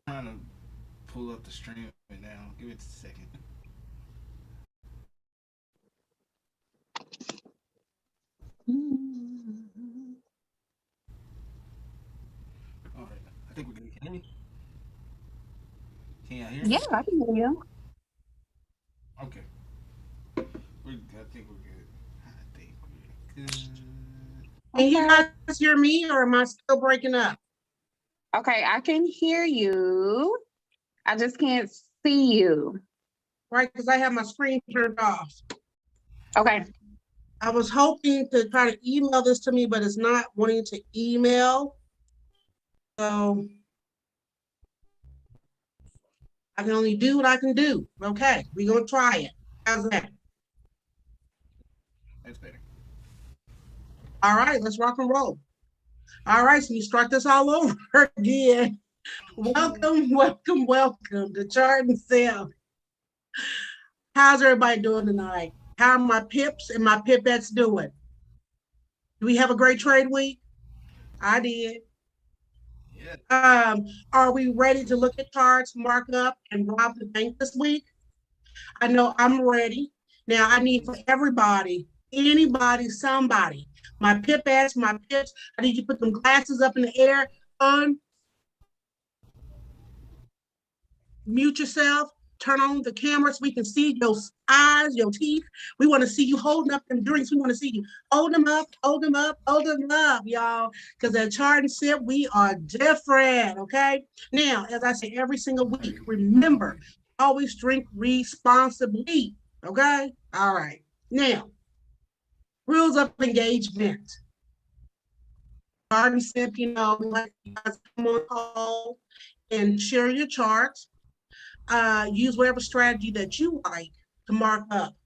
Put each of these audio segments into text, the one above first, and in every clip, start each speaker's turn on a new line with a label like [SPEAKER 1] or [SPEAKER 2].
[SPEAKER 1] Trying to pull up the stream now. Give it a second. All right. I think we're good. Can you hear me? Can y'all hear
[SPEAKER 2] Yeah,
[SPEAKER 1] me?
[SPEAKER 2] I can hear you.
[SPEAKER 1] Okay. I think we're good. I think we're good.
[SPEAKER 3] Can you
[SPEAKER 2] Okay.
[SPEAKER 3] guys hear me or am I still breaking up?
[SPEAKER 2] Okay, I can hear you. I just can't see you.
[SPEAKER 3] Right, because I have my screen turned off.
[SPEAKER 2] Okay.
[SPEAKER 3] I was hoping to try to email this to me, but it's not wanting to email. So I can only do what I can do. Okay, we're gonna try it. How's that?
[SPEAKER 1] That's better.
[SPEAKER 3] All right, let's rock and roll. All right, so we start this all over again. Welcome, welcome, welcome to Chart and Sell. How's everybody doing tonight? How are my pips and my pipettes doing? Do we have a great trade week? I did.
[SPEAKER 1] Yeah.
[SPEAKER 3] Are we ready to look at charts, mark up, and rob the bank this week? I know I'm ready. Now I need for everybody, anybody, somebody, my pipettes, my pips, I need you to put them glasses up in the air, mute yourself, turn on the camera so we can see your eyes, your teeth. We want to see you holding up them drinks. We want to see you hold them up, hold them up, hold them up, y'all. Because at Chart and Sip, we are different, okay? Now, as I say every single week, remember, always drink responsibly, okay? All right. Now, rules of engagement. Chart and Sip, let you guys come on call and share your charts. Use whatever strategy that you like to mark up.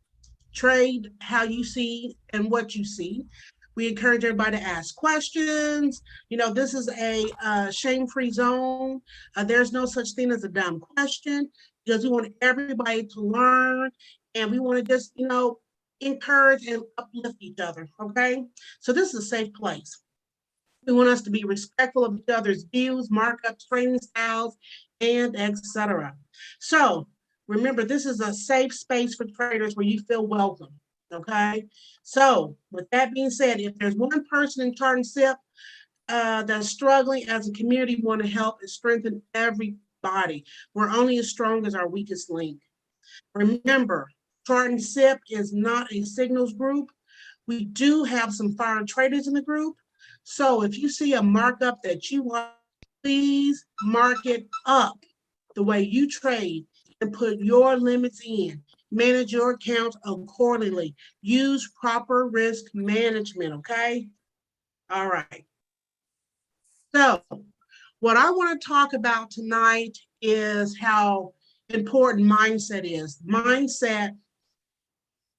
[SPEAKER 3] Trade how you see and what you see. We encourage everybody to ask questions. This is a shame-free zone. There's no such thing as a dumb question because we want everybody to learn and we want to just, encourage and uplift each other. Okay. So this is a safe place. We want us to be respectful of each other's views, markups, training styles, and etc. So remember, this is a safe space for traders where you feel welcome. Okay. So with that being said, if there's one person in Chart and Sip that's struggling as a community, we want to help and strengthen everybody. We're only as strong as our weakest link. Remember, Chart and Sip is not a signals group. We do have some foreign traders in the group. So if you see a markup that you want, please mark it up the way you trade and put your limits in. Manage your account accordingly. Use proper risk management, okay? All right. So what I want to talk about tonight is how important mindset is. Mindset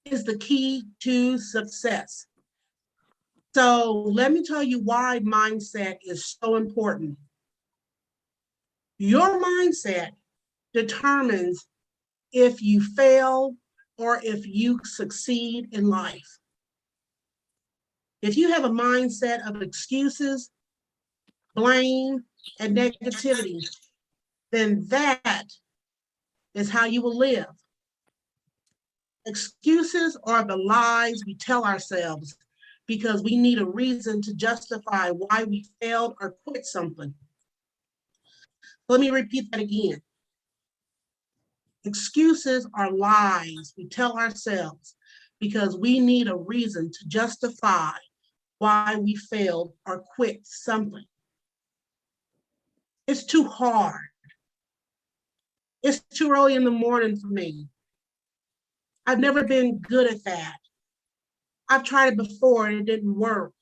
[SPEAKER 3] is the key to success. So let me tell you why mindset is so important. Your mindset determines if you fail or if you succeed in life. If you have a mindset of excuses, blame, and negativity, then that is how you will live. Excuses are the lies we tell ourselves because we need a reason to justify why we failed or quit something. Let me repeat that again. Excuses are lies we tell ourselves because we need a reason to justify why we failed or quit something. It's too hard. It's too early in the morning for me. I've never been good at that. I've tried it before and it didn't work.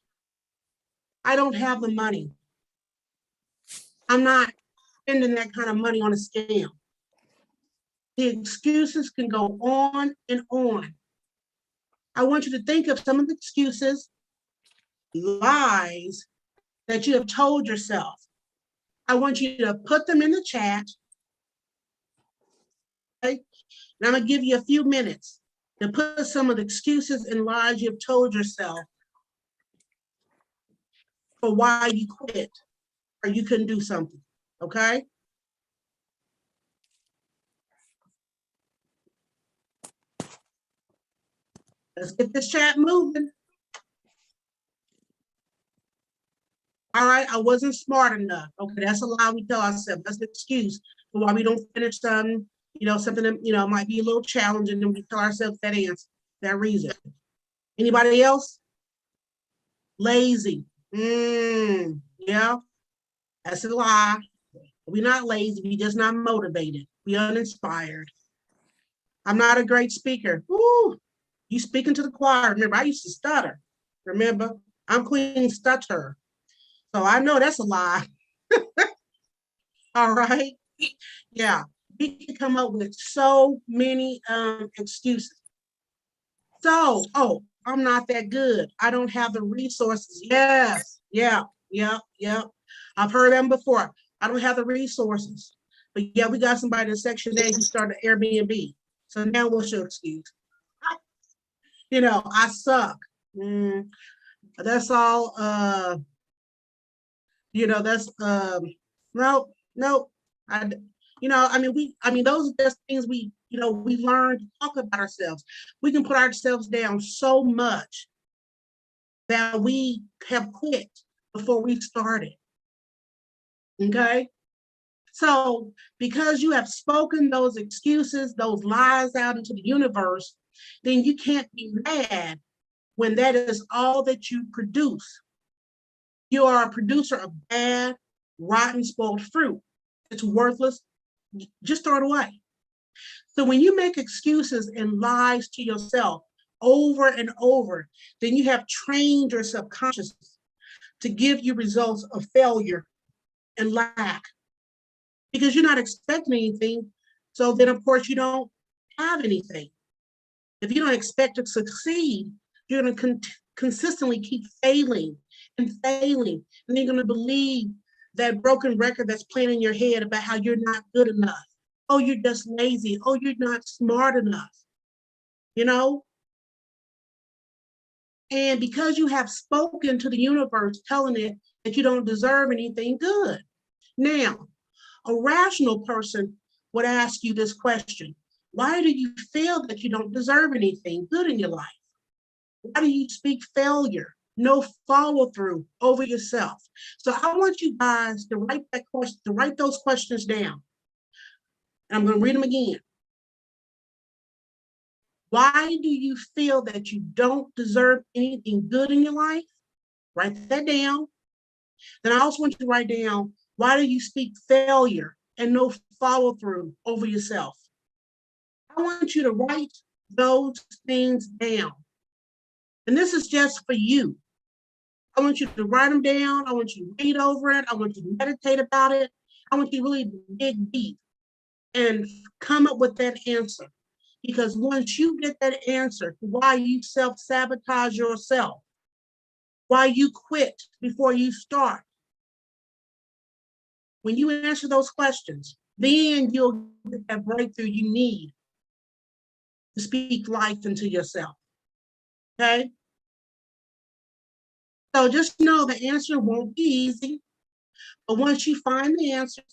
[SPEAKER 3] I don't have the money. I'm not spending that kind of money on a scam. The excuses can go on and on. I want you to think of some of the excuses, lies that you have told yourself. I want you to put them in the chat. Okay? And I'm going to give you a few minutes to put some of the excuses and lies you've told yourself for why you quit or you couldn't do something, okay? Let's get this chat moving. All right, I wasn't smart enough. Okay, that's a lie we tell ourselves. That's an excuse for why we don't finish something, something that, might be a little challenging, and we tell ourselves that answer, that reason. Anybody else? Lazy. Yeah, that's a lie. We're not lazy, we're just not motivated. We're uninspired. I'm not a great speaker. Woo, you speaking to the choir. Remember, I used to stutter. Remember, I'm Queen Stutter. So I know that's a lie. All right. Yeah. We can come up with so many excuses. So, I'm not that good. I don't have the resources. Yes. Yeah. I've heard them before. I don't have the resources. But yeah, we got somebody in Section A who started Airbnb. So now what's your excuse? I suck. That's all that's no. Those are just things we learn to talk about ourselves. We can put ourselves down so much that we have quit before we started. Okay. So because you have spoken those excuses, those lies out into the universe, then you can't be mad when that is all that you produce. You are a producer of bad, rotten, spoiled fruit. It's worthless. Just throw it away. So when you make excuses and lies to yourself over and over, then you have trained your subconscious to give you results of failure and lack because you're not expecting anything. So then, of course, you don't have anything. If you don't expect to succeed, you're going to consistently keep failing and failing. And you're going to believe that broken record that's playing in your head about how you're not good enough. Oh, you're just lazy. Oh, you're not smart enough. And because you have spoken to the universe, telling it that you don't deserve anything good. Now, a rational person would ask you this question. Why do you feel that you don't deserve anything good in your life? Why do you speak failure? No follow through over yourself. So I want you guys to write that question, to write those questions down. And I'm going to read them again. Why do you feel that you don't deserve anything good in your life? Write that down. Then I also want you to write down, why do you speak failure and no follow through over yourself? I want you to write those things down. And this is just for you. I want you to write them down. I want you to read over it. I want you to meditate about it. I want you to really dig deep and come up with that answer. Because once you get that answer, why you self-sabotage yourself, why you quit before you start, when you answer those questions, then you'll get that breakthrough you need to speak life into yourself. Okay? So just know the answer won't be easy, but once you find the answers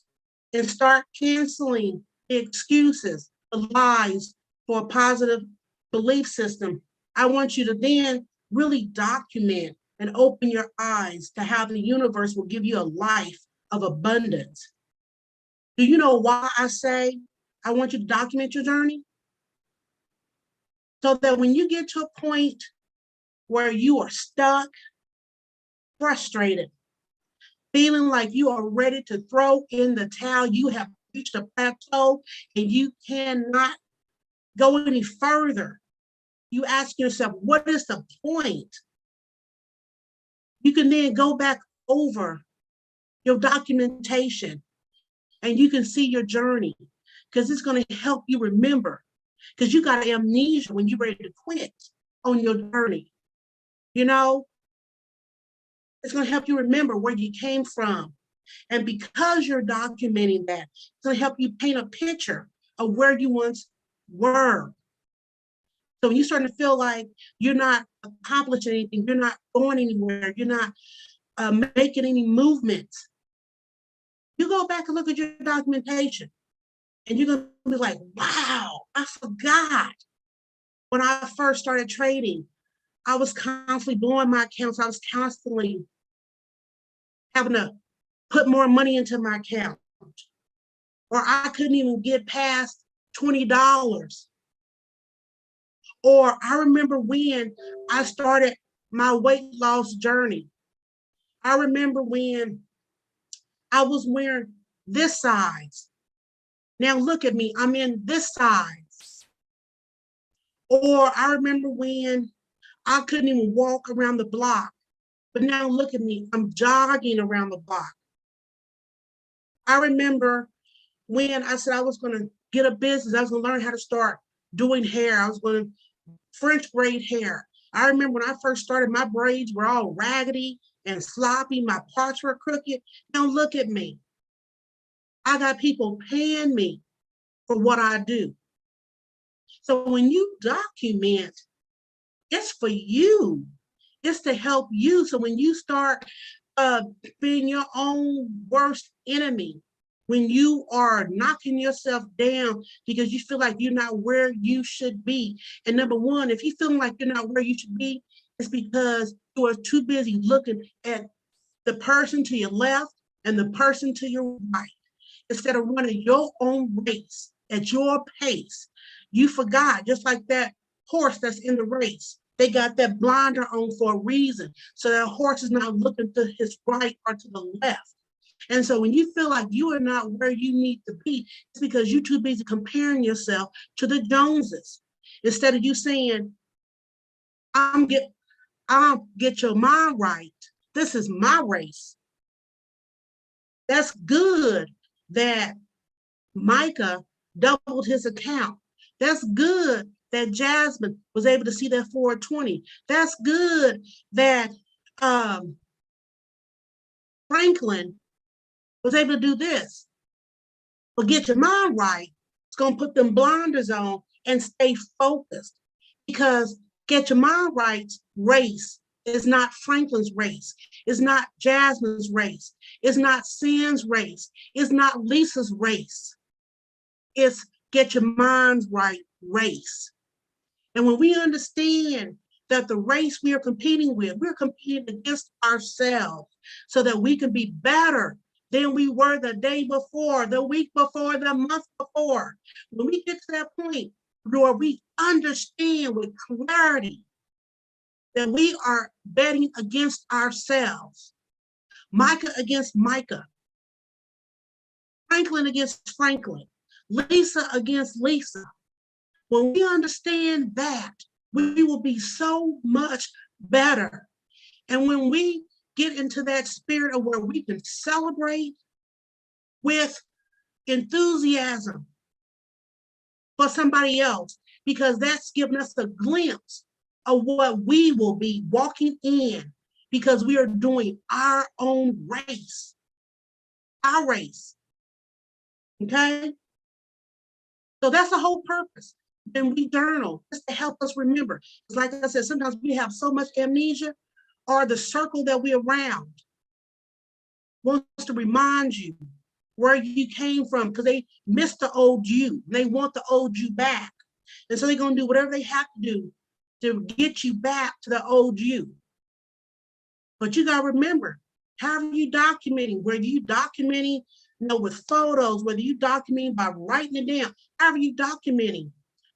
[SPEAKER 3] and start canceling the excuses, the lies for a positive belief system, I want you to then really document and open your eyes to how the universe will give you a life of abundance. Do you know why I say I want you to document your journey? So that when you get to a point where you are stuck, frustrated, feeling like you are ready to throw in the towel, you have reached a plateau and you cannot go any further, you ask yourself, what is the point? You can then go back over your documentation and you can see your journey because it's going to help you remember, because you got amnesia when you're ready to quit on your journey. It's going to help you remember where you came from. And because you're documenting that, it's going to help you paint a picture of where you once were. So when you're starting to feel like you're not accomplishing anything, you're not going anywhere, you're not making any movements, You go back and look at your documentation, and you're gonna be like, wow, I forgot when I first started trading. I was constantly blowing my accounts. I was constantly having to put more money into my account, or I couldn't even get past $20. Or I remember when I started my weight loss journey. I remember when I was wearing this size. Now look at me, I'm in this size. Or I remember when I couldn't even walk around the block, but now look at me, I'm jogging around the block. I remember when I said I was gonna get a business, I was gonna learn how to start doing hair. I was gonna French braid hair. I remember when I first started, my braids were all raggedy and sloppy, my parts were crooked. Now look at me. I got people paying me for what I do. So when you document, it's for you. It's to help you. So when you start being your own worst enemy, when you are knocking yourself down because you feel like you're not where you should be. And number one, if you feel like you're not where you should be, it's because you are too busy looking at the person to your left and the person to your right. Instead of running your own race at your pace, you forgot, just like that horse that's in the race. They got that blinder on for a reason. So that horse is not looking to his right or to the left. And so when you feel like you are not where you need to be, it's because you're too busy comparing yourself to the Joneses. Instead of you saying, I'll get your mind right. This is my race. That's good that Micah doubled his account. That's good that Jasmine was able to see that 420. That's good that Franklin was able to do this. But get your mind right. It's going to put them blinders on and stay focused. Because get your mind right race is not Franklin's race. It's not Jasmine's race. It's not Sam's race. It's not Lisa's race. It's get your mind right race. And when we understand that the race we are competing with, we're competing against ourselves so that we can be better than we were the day before, the week before, the month before. When we get to that point where we understand with clarity that we are betting against ourselves, Micah against Micah, Franklin against Franklin, Lisa against Lisa. When we understand that, we will be so much better. And when we get into that spirit of where we can celebrate with enthusiasm for somebody else, because that's giving us a glimpse of what we will be walking in, because we are doing our own race, our race. Okay? So that's the whole purpose. Then we journal just to help us remember. It's like I said, sometimes we have so much amnesia, or the circle that we're around wants to remind you where you came from, because they missed the old you. They want the old you back. And so they're going to do whatever they have to do to get you back to the old you. But you got to remember, how are you documenting? Whether you documenting, with photos, whether you documenting by writing it down, how are you documenting?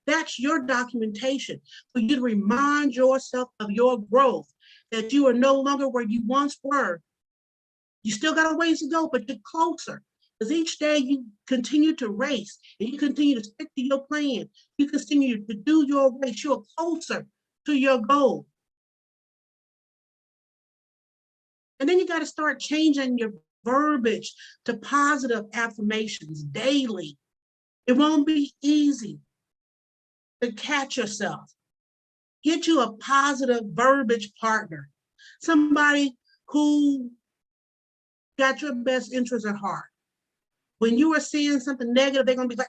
[SPEAKER 3] That's your documentation for you to remind yourself of your growth, that you are no longer where you once were. You still got a ways to go, but you're closer. Because each day you continue to race and you continue to stick to your plan. You continue to do your race. You're closer to your goal. And then you got to start changing your verbiage to positive affirmations daily. It won't be easy to catch yourself. Get you a positive verbiage partner, somebody who got your best interest at heart. When you are seeing something negative, they're going to be like,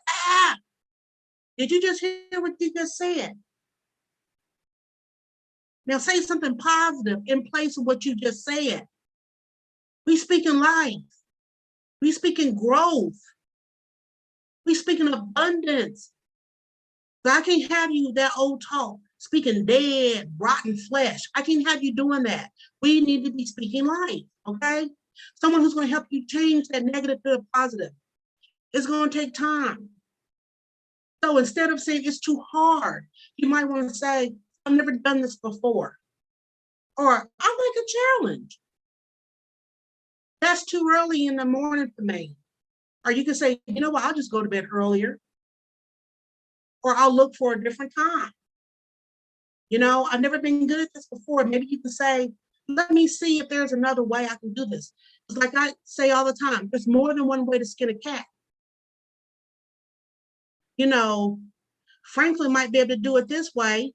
[SPEAKER 3] did you just hear what you just said? Now say something positive in place of what you just said. We speak in life. We speak in growth. We speak in abundance. So I can't have you that old talk, speaking dead, rotten flesh. I can't have you doing that. We need to be speaking life, okay? Someone who's going to help you change that negative to a positive. It's going to take time. So instead of saying it's too hard, you might want to say, I've never done this before. Or I like a challenge. That's too early in the morning for me. Or you can say, you know what, I'll just go to bed earlier. Or I'll look for a different time. You know, I've never been good at this before. Maybe you can say, let me see if there's another way I can do this. It's like I say all the time, there's more than one way to skin a cat. You know, Franklin might be able to do it this way,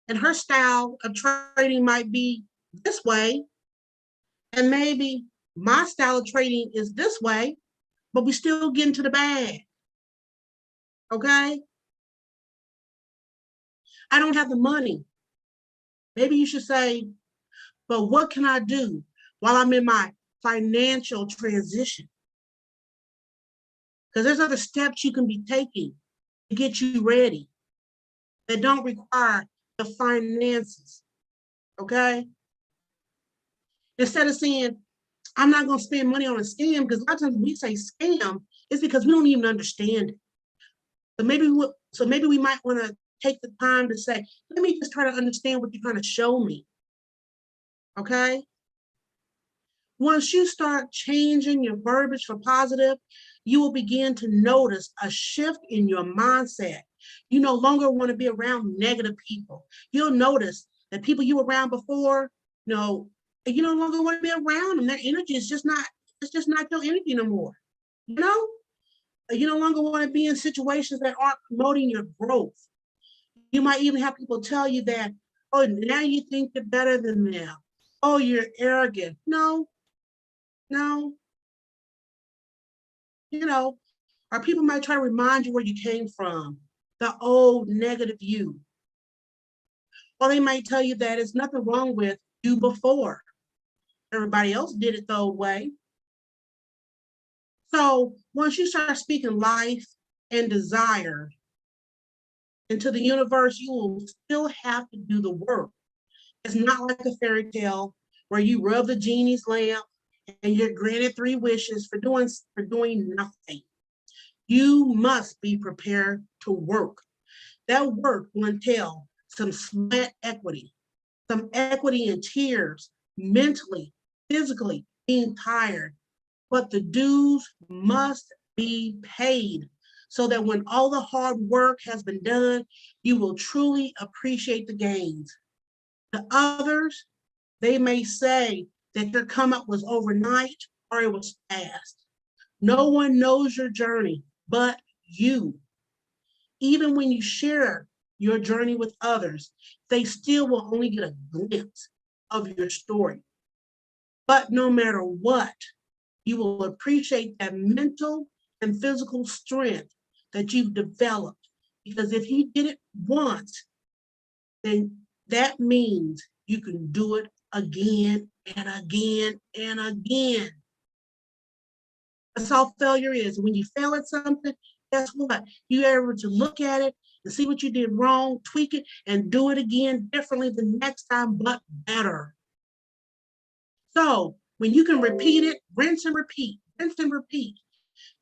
[SPEAKER 3] and her style of trading might be this way, and maybe my style of trading is this way, but we still get into the bag. Okay? I don't have the money. Maybe you should say, but what can I do while I'm in my financial transition? Because there's other steps you can be taking to get you ready that don't require the finances, okay? Instead of saying, I'm not going to spend money on a scam, because a lot of times when we say scam, it's because we don't even understand it. So maybe we might want to take the time to say, let me just try to understand what you're trying to show me, okay? Once you start changing your verbiage for positive, you will begin to notice a shift in your mindset. You no longer want to be around negative people. You'll notice that people you were around before, you no longer want to be around them. Their energy is just not, it's just not your energy no more. You know? You no longer want to be in situations that aren't promoting your growth. You might even have people tell you that, oh, now you think you're better than them. Oh, you're arrogant. No. Or people might try to remind you where you came from, the old negative you. Or they might tell you that there's nothing wrong with you before. Everybody else did it the old way. So once you start speaking life and desire into the universe, you will still have to do the work. It's not like a fairy tale where you rub the genie's lamp and you're granted 3 wishes for doing nothing. You must be prepared to work. That work will entail some sweat equity, some equity in tears, mentally, physically, being tired. But the dues must be paid so that when all the hard work has been done, you will truly appreciate the gains. The others, they may say that your come up was overnight or it was fast. No one knows your journey but you. Even when you share your journey with others, they still will only get a glimpse of your story. But no matter what, you will appreciate that mental and physical strength that you've developed. Because if you did it once, then that means you can do it again and again and again. That's all failure is. When you fail at something, guess what? You're able to look at it and see what you did wrong, tweak it, and do it again differently the next time, but better. So when you can repeat it, rinse and repeat,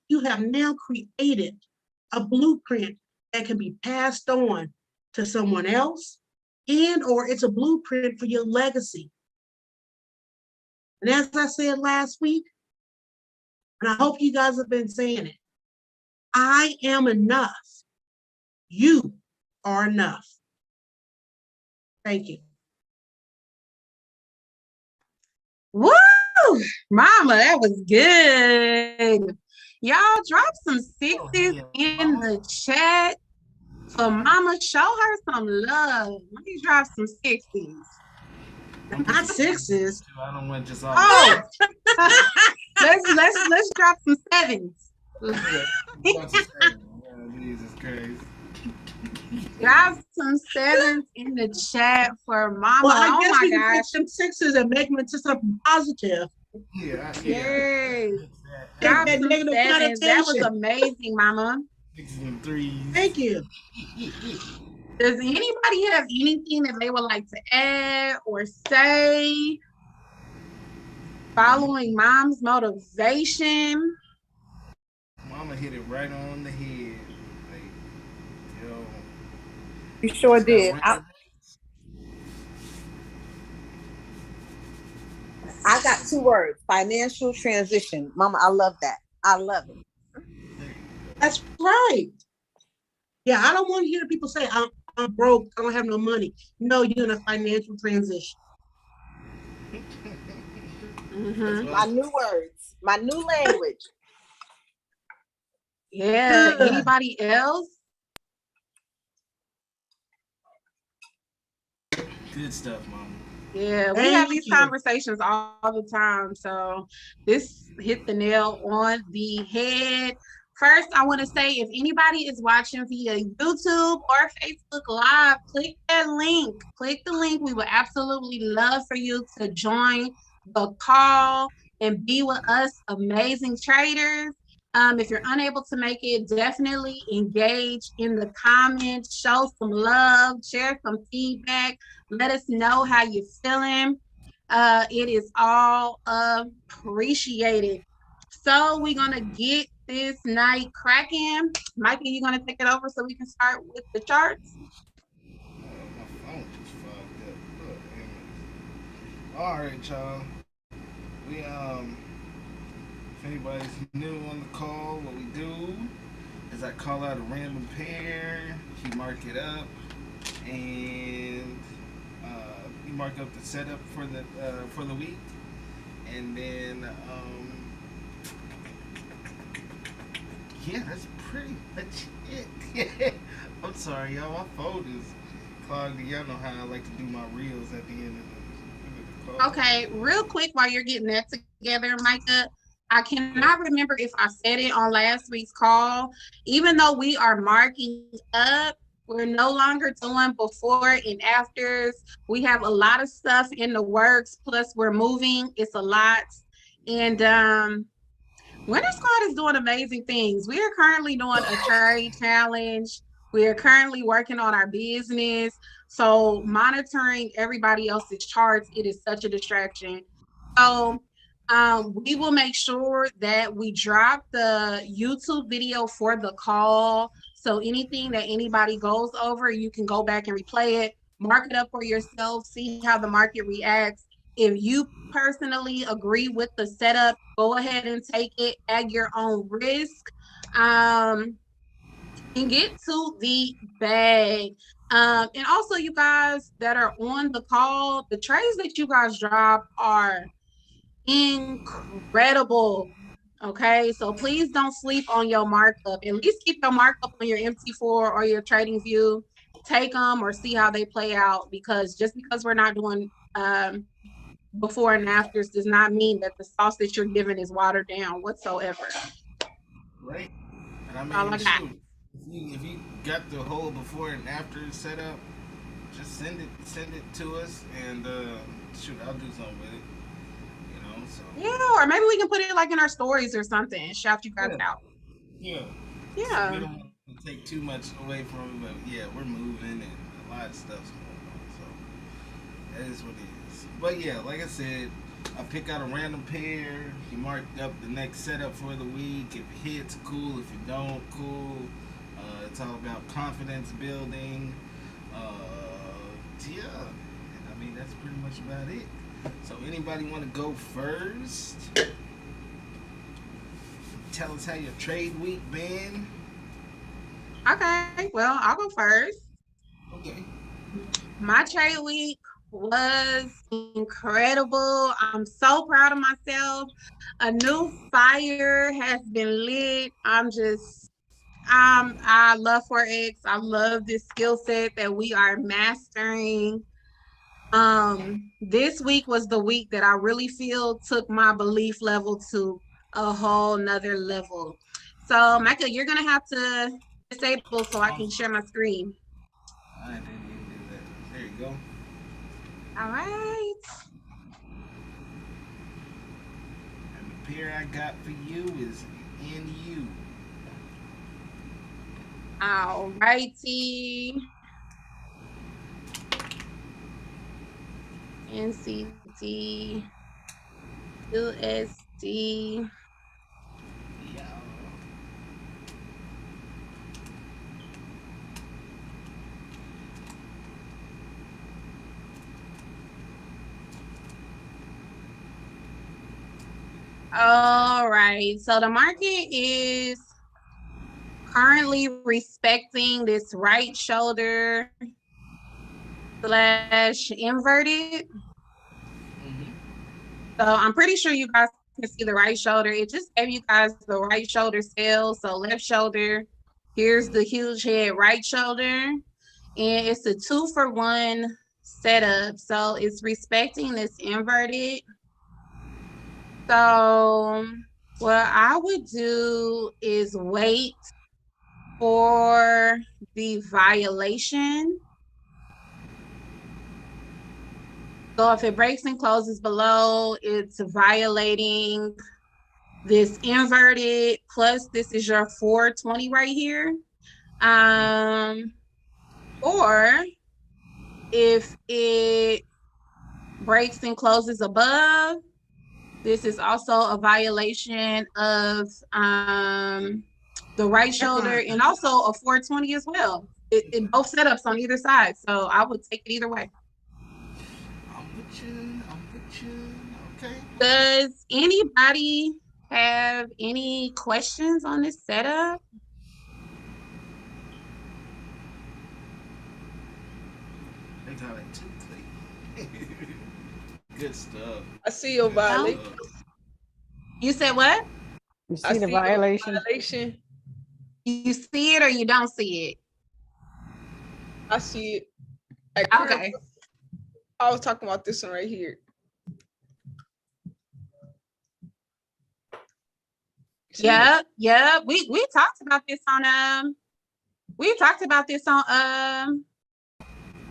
[SPEAKER 3] you have now created a blueprint that can be passed on to someone else, or it's a blueprint for your legacy. And as I said last week, and I hope you guys have been saying it, I am enough. You are enough. Thank you.
[SPEAKER 2] Woo! Mama, that was good. Y'all drop some 60s in the chat for Mama. Show her some love. Let me drop some 60s.
[SPEAKER 3] Not 6s.
[SPEAKER 1] I don't want just all.
[SPEAKER 2] Oh, let's drop some 7s.
[SPEAKER 1] Jesus Christ.
[SPEAKER 2] Drop some 7s in the chat for Mama.
[SPEAKER 3] Well, I guess
[SPEAKER 2] oh
[SPEAKER 3] we
[SPEAKER 2] my
[SPEAKER 3] can
[SPEAKER 2] gosh.
[SPEAKER 3] take some 6s and make them into something positive.
[SPEAKER 1] Yeah.
[SPEAKER 2] Yay. Drop
[SPEAKER 3] that
[SPEAKER 2] some
[SPEAKER 3] negative
[SPEAKER 2] sevens. That was
[SPEAKER 3] connotation.
[SPEAKER 2] amazing, Mama.
[SPEAKER 1] 6s and 3s.
[SPEAKER 3] Thank you.
[SPEAKER 2] Does anybody have anything that they would like to add or say? Following mom's motivation.
[SPEAKER 1] Mama hit it right on the head. Like, yo.
[SPEAKER 4] You sure
[SPEAKER 1] just gotta
[SPEAKER 4] did.
[SPEAKER 1] run
[SPEAKER 4] I,
[SPEAKER 1] it.
[SPEAKER 4] I got 2 words: financial transition. Mama, I love that. I love it.
[SPEAKER 3] That's right. Yeah, I don't want to hear people say I'm broke, I don't have no money. No, you're in a financial transition.
[SPEAKER 2] Mm-hmm.
[SPEAKER 4] My new words, my new language.
[SPEAKER 2] Yeah.
[SPEAKER 3] Good.
[SPEAKER 2] Anybody else?
[SPEAKER 1] Good stuff, Mama.
[SPEAKER 2] Yeah, we have
[SPEAKER 3] Thank
[SPEAKER 2] these
[SPEAKER 3] you.
[SPEAKER 2] conversations all the time. So this hit the nail on the head. First, I want to say if anybody is watching via YouTube or Facebook Live, click that link. Click the link. We would absolutely love for you to join the call and be with us, amazing traders. If you're unable to make it, definitely engage in the comments, show some love, share some feedback. Let us know how you're feeling. It is all appreciated. So we're gonna get this night cracking. Mikey, you gonna take it over so we can start with the charts?
[SPEAKER 1] My phone just fogged up. Look, all right, y'all. We if anybody's new on the call, what we do is I call out a random pair. You mark it up, and you mark up the setup for the week, and then yeah, that's pretty much it. I'm sorry, y'all. My phone is clogged. Y'all know how I like to do my reels at the end of the call.
[SPEAKER 2] Okay, real quick while you're getting that together, Micah, I cannot remember if I said it on last week's call. Even though we are marking up, we're no longer doing before and afters. We have a lot of stuff in the works, plus we're moving. It's a lot. And Winter Squad is doing amazing things. We are currently doing a trade challenge. We are currently working on our business. So monitoring everybody else's charts, it is such a distraction. So we will make sure that we drop the YouTube video for the call. So anything that anybody goes over, you can go back and replay it, mark it up for yourself, see how the market reacts. If you personally agree with the setup, go ahead and take it at your own risk. And get to the bag. And also, you guys that are on the call, the trades that you guys drop are incredible. Okay, so please don't sleep on your markup. At least keep your markup on your MT4 or your trading view. Take them or see how they play out, because just because we're not doing before and afters does not mean that the sauce that you're giving is watered down whatsoever.
[SPEAKER 1] Right. And I mean,
[SPEAKER 2] All I got.
[SPEAKER 1] shoot, if you got the whole before and after set up, just send it to us, and shoot, I'll do something with it. You know, so
[SPEAKER 2] Yeah, or maybe we can put it like in our stories or something and shout you guys out.
[SPEAKER 1] yeah.
[SPEAKER 2] Yeah.
[SPEAKER 1] So we don't want to take too much away from it, but yeah, we're moving and a lot of stuff's going on, so that is what it is. But yeah, like I said, I pick out a random pair. You mark up the next setup for the week. If it hits, cool. If you don't, cool. It's all about confidence building. Yeah, and I mean that's pretty much about it. So anybody want to go first? Tell us how your trade week been.
[SPEAKER 2] Okay, well, I'll go first.
[SPEAKER 1] Okay.
[SPEAKER 2] My trade week was incredible. I'm so proud of myself. A new fire has been lit. I love Forex. I love this skill set that we are mastering. This week was the week that I really feel took my belief level to a whole nother level. So, Micah, you're gonna have to disable so I can share my screen.
[SPEAKER 1] I didn't even do that. There you go.
[SPEAKER 2] All right.
[SPEAKER 1] pair I got for you is NU.
[SPEAKER 2] All righty. NCT, USD.
[SPEAKER 1] Yeah.
[SPEAKER 2] All right. So the market is currently respecting this right shoulder slash inverted.
[SPEAKER 1] Mm-hmm.
[SPEAKER 2] So I'm pretty sure you guys can see the right shoulder. It just gave you guys the right shoulder sell. So left shoulder, here's the huge head right shoulder. And it's a 2-for-1 setup. So it's respecting this inverted. So what I would do is wait for the violation. So if it breaks and closes below, it's violating this inverted, plus this is your 420 right here. Or if it breaks and closes above, this is also a violation of the right shoulder and also a 420 as well. It both setups on either side. So I would take it either way.
[SPEAKER 1] I'm with you. I'm with you. Okay.
[SPEAKER 2] Does anybody have any questions on this setup?
[SPEAKER 1] They call it two click. Good stuff.
[SPEAKER 5] I see your
[SPEAKER 1] Good
[SPEAKER 5] violation.
[SPEAKER 1] stuff.
[SPEAKER 2] You said what?
[SPEAKER 6] You
[SPEAKER 5] I
[SPEAKER 6] see the
[SPEAKER 5] see your
[SPEAKER 6] violation?
[SPEAKER 5] violation.
[SPEAKER 2] You see it or you don't see it?
[SPEAKER 5] I see it. At
[SPEAKER 2] Okay.
[SPEAKER 5] current- I was talking about this one right here. See?
[SPEAKER 2] Yeah. We talked about this on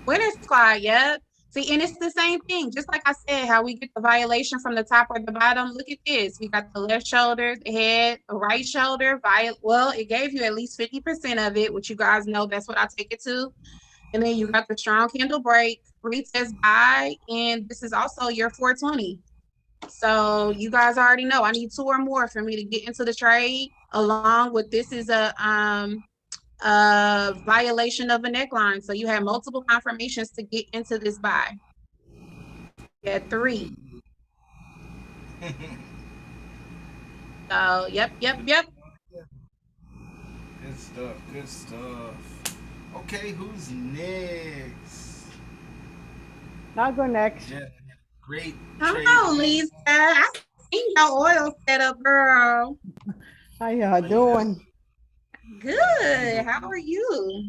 [SPEAKER 2] Winter Squad. Yep. See, and it's the same thing. Just like I said, how we get the violation from the top or the bottom. Look at this. We got the left shoulder, the head, the right shoulder. Well, it gave you at least 50% of it, which you guys know that's what I take it to. And then you got the strong candle break, retest buy, and this is also your 420. So you guys already know I need 2 or more for me to get into the trade. Along with this is a violation of a neckline. So you have multiple confirmations to get into this buy. Yeah, 3. So yep.
[SPEAKER 1] Good stuff. Good stuff. Okay, who's next?
[SPEAKER 6] I'll go next.
[SPEAKER 1] Yeah, great.
[SPEAKER 2] Come
[SPEAKER 1] trade.
[SPEAKER 2] on, Lisa. I seen your oil setup, girl.
[SPEAKER 6] How y'all doing?
[SPEAKER 2] Good. How are you?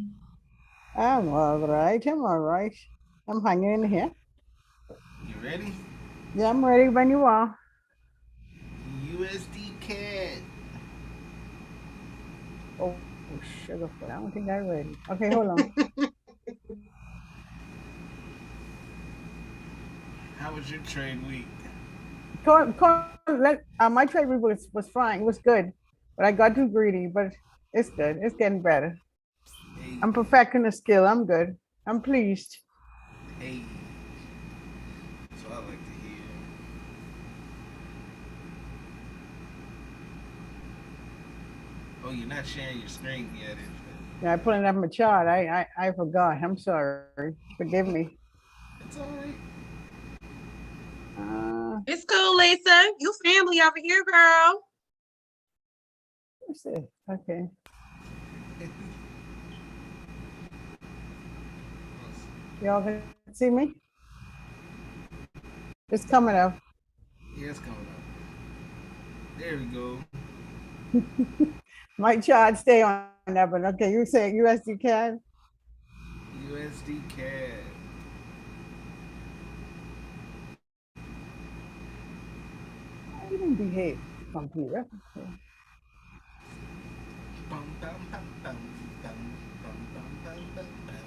[SPEAKER 6] I'm all right. I'm all right. I'm hanging in here.
[SPEAKER 1] You ready?
[SPEAKER 6] Yeah, I'm ready when you are.
[SPEAKER 1] USD CAD.
[SPEAKER 6] Oh, sugarfoot. I don't think I'm ready. Okay, hold on.
[SPEAKER 1] How was your trade week?
[SPEAKER 6] My trade week was fine. It was good, but I got too greedy. But it's good. It's getting better.
[SPEAKER 1] Hey,
[SPEAKER 6] I'm perfecting the skill. I'm good. I'm pleased.
[SPEAKER 1] hey. That's what I like to hear. Oh, you're not sharing your screen yet, is it?
[SPEAKER 6] Yeah, I pulling up my chart. I forgot. I'm sorry. Forgive me.
[SPEAKER 1] It's all right.
[SPEAKER 2] It's cool, Lisa. You family over here, girl.
[SPEAKER 6] Let's see. Okay. Y'all can see me? It's coming up.
[SPEAKER 1] Yeah, it's coming up. There we go.
[SPEAKER 6] My chart stay on that, but okay, you say USD CAD?
[SPEAKER 1] USD CAD.
[SPEAKER 6] I didn't behave, computer. Okay.
[SPEAKER 1] Bum, bum, bum, bum, bum, bum, bum, bum, bum, bum.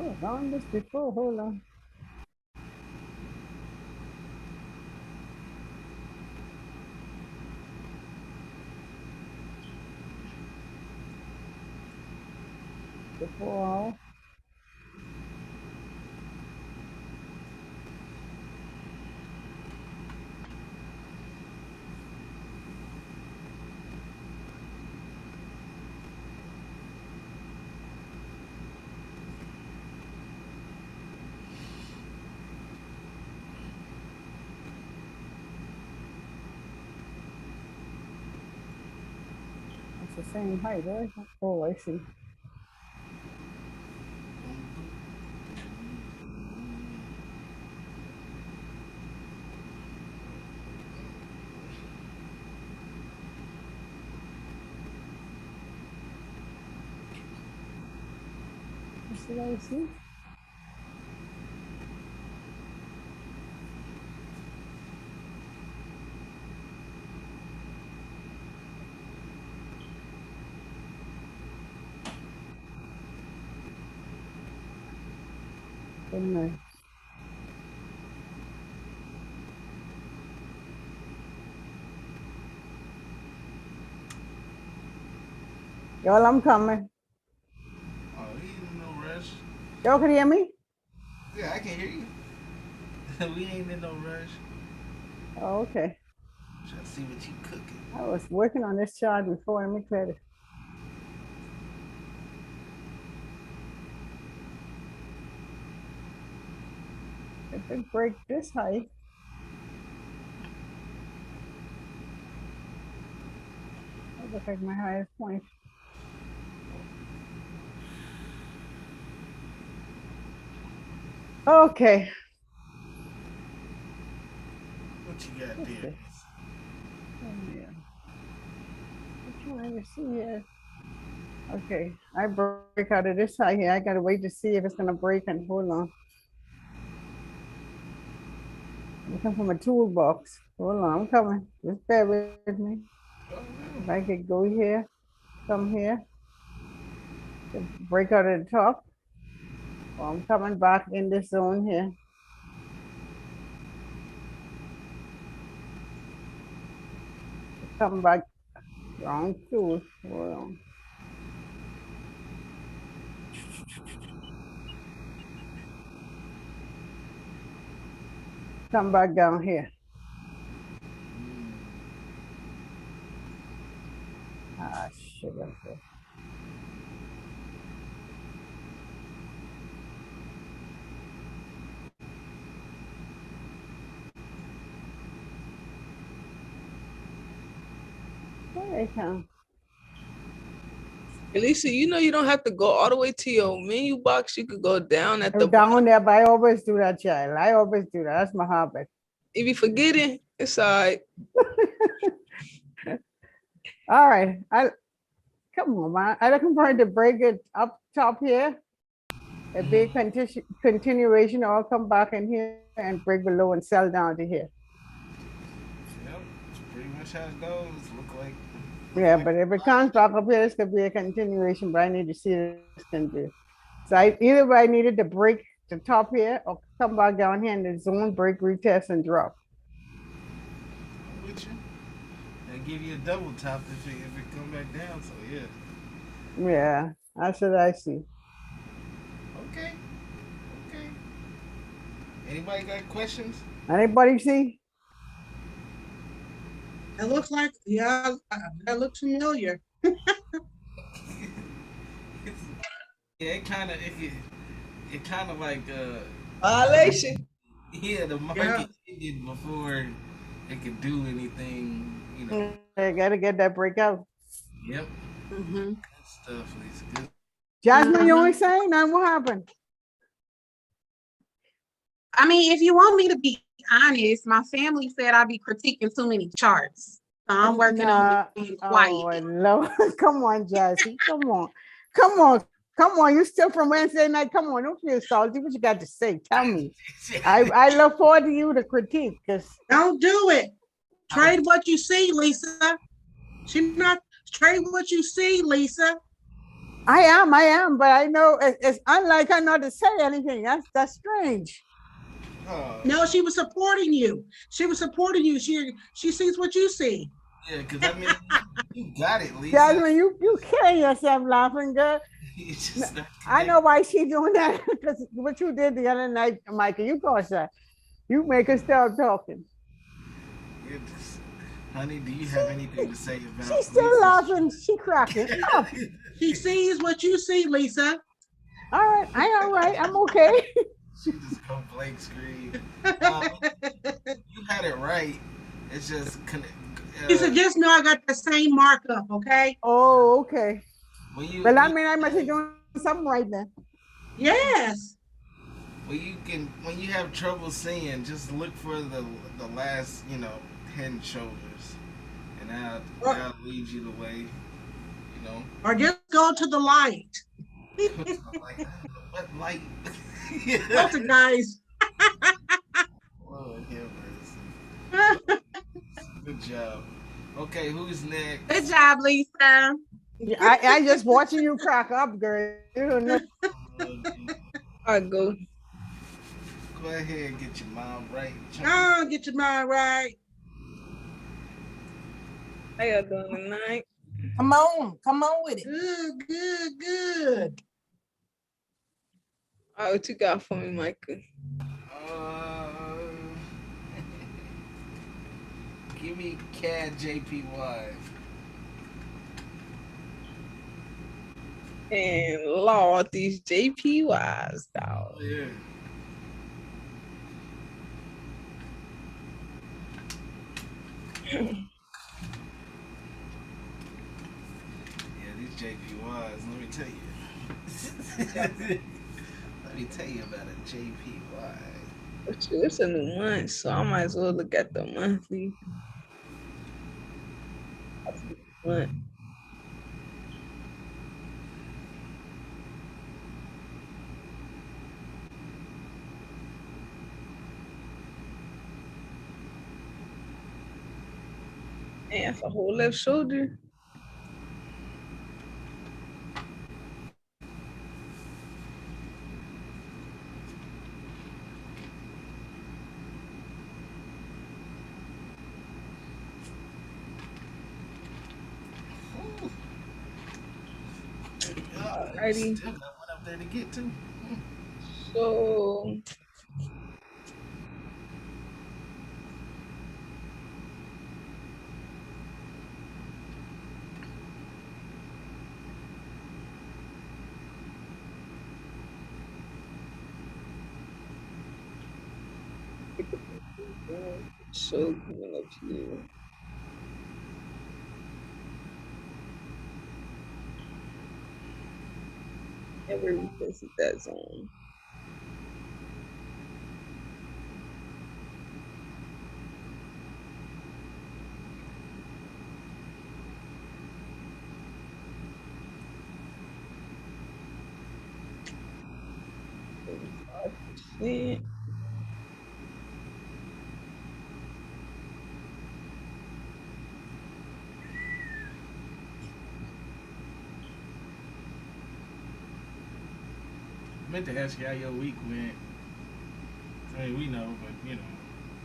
[SPEAKER 6] was on this before. Hold on. Before. It's the same height, right? Oh, I see. What I see? Good night. Y'all, I'm coming.
[SPEAKER 1] Oh, he ain't in no rush.
[SPEAKER 6] Y'all can hear me?
[SPEAKER 1] Yeah, I can hear you. We ain't in no rush.
[SPEAKER 6] Oh, okay.
[SPEAKER 1] Trying to see what you cooking.
[SPEAKER 6] I was working on this chart before. Let me clear it. If it break this height, that looks like my highest point. Okay.
[SPEAKER 1] What you got there?
[SPEAKER 6] Okay. Oh, yeah. I'm trying to see here. Okay, I break out of this side here. I gotta wait to see if it's gonna break and hold on. I'm coming from a toolbox. Hold on, I'm coming. Just bear with me. If I could go here, come here, break out at the top. Well, I'm coming back in this zone here. Come back, wrong tool. Hold on. Come back down here. Ah, sugar. There they come.
[SPEAKER 5] Elisa, you know you don't have to go all the way to your menu box. You could go down at the bottom.
[SPEAKER 6] Down there, but I always do that, child. I always do that. That's my habit.
[SPEAKER 5] If you forget it, it's all right.
[SPEAKER 6] All right. Come on, man. I'm looking for it to break it up top here. A big continuation, or I'll come back in here and break below and sell down to here.
[SPEAKER 1] Yep, it's pretty much how it goes. Look like.
[SPEAKER 6] Yeah, but if it comes back up here, it's gonna be a continuation, but I need to see what it's gonna do. So either way, I needed to break the top here or come back down here in the zone, break, retest, and drop.
[SPEAKER 1] I'm with you. And give you a double top if it come back down. So yeah.
[SPEAKER 6] Yeah, that's what I see.
[SPEAKER 1] Okay. Okay. Anybody got questions?
[SPEAKER 6] Anybody see?
[SPEAKER 3] It looks like, yeah, that looks familiar.
[SPEAKER 1] Yeah, it kind of like
[SPEAKER 5] Violation.
[SPEAKER 1] yeah, the market ended before it could do anything, you know.
[SPEAKER 6] I gotta get that breakout.
[SPEAKER 1] Yep.
[SPEAKER 2] Mm-hmm.
[SPEAKER 1] Good stuff, Lisa. Good.
[SPEAKER 6] Jasmine, you only saying now what happened?
[SPEAKER 2] I mean, if you want me to be honest, my family said I be critiquing too many charts. So I'm working on being quiet.
[SPEAKER 6] Oh, no. Come on, Jazzy. Come on. Come on. Come on. You still from Wednesday night? Come on. Don't feel salty. What you got to say? Tell me. I look forward to you to critique because
[SPEAKER 3] Don't do it. Trade what you see, Lisa. She not trade what you see, Lisa.
[SPEAKER 6] I am, but I know it's unlike her not to say anything. That's strange.
[SPEAKER 1] Oh,
[SPEAKER 3] No, she was supporting you. She was supporting you. She sees what you see.
[SPEAKER 1] yeah, because I mean, you got it, Lisa.
[SPEAKER 6] Jasmine, you killing yourself laughing, girl.
[SPEAKER 1] You just not
[SPEAKER 6] I know why she doing that because what you did the other night, Michael, you caused that. You make her start talking.
[SPEAKER 1] connected. Honey, do you have anything to say about
[SPEAKER 6] She's still
[SPEAKER 1] Lisa's
[SPEAKER 6] laughing. She cracking up.
[SPEAKER 3] She sees what you see, Lisa.
[SPEAKER 6] All right, all right. I'm okay.
[SPEAKER 1] She just go blank screen. You had it right. It's just
[SPEAKER 3] Lisa, just know I got the same markup, okay?
[SPEAKER 6] Oh, okay.
[SPEAKER 1] when you
[SPEAKER 6] Well, I mean, I must be doing something right then.
[SPEAKER 3] Yes.
[SPEAKER 1] when you have trouble seeing, just look for the last 10 shoulders, and that'll lead you the way.
[SPEAKER 3] Or just go to the light.
[SPEAKER 1] Like, what light?
[SPEAKER 3] That's a guys.
[SPEAKER 1] Lord have mercy. Good job. Okay, who's next?
[SPEAKER 2] Good job, Lisa.
[SPEAKER 6] Yeah, I just watching you crack up, girl. You don't know.
[SPEAKER 5] I go.
[SPEAKER 1] Go ahead and get your mom right.
[SPEAKER 3] Oh, get your mind right.
[SPEAKER 5] How y'all doing tonight?
[SPEAKER 4] Come on with it.
[SPEAKER 3] Good, good, good.
[SPEAKER 5] All right, what you got for me, Michael?
[SPEAKER 1] Give me CAD JPY.
[SPEAKER 5] And Lord, these JPYs, dog.
[SPEAKER 1] Yeah. Yeah, these JPYs, let me tell you. Let me tell you about a JPY.
[SPEAKER 5] It's a new month, so I might as well look at the monthly. Month. Man, that's a whole left shoulder. Alrighty.
[SPEAKER 1] Still got one up there to get to.
[SPEAKER 5] So coming up here. Never revisit that zone. Yeah.
[SPEAKER 1] I meant to ask you how your week went. I mean, we know, but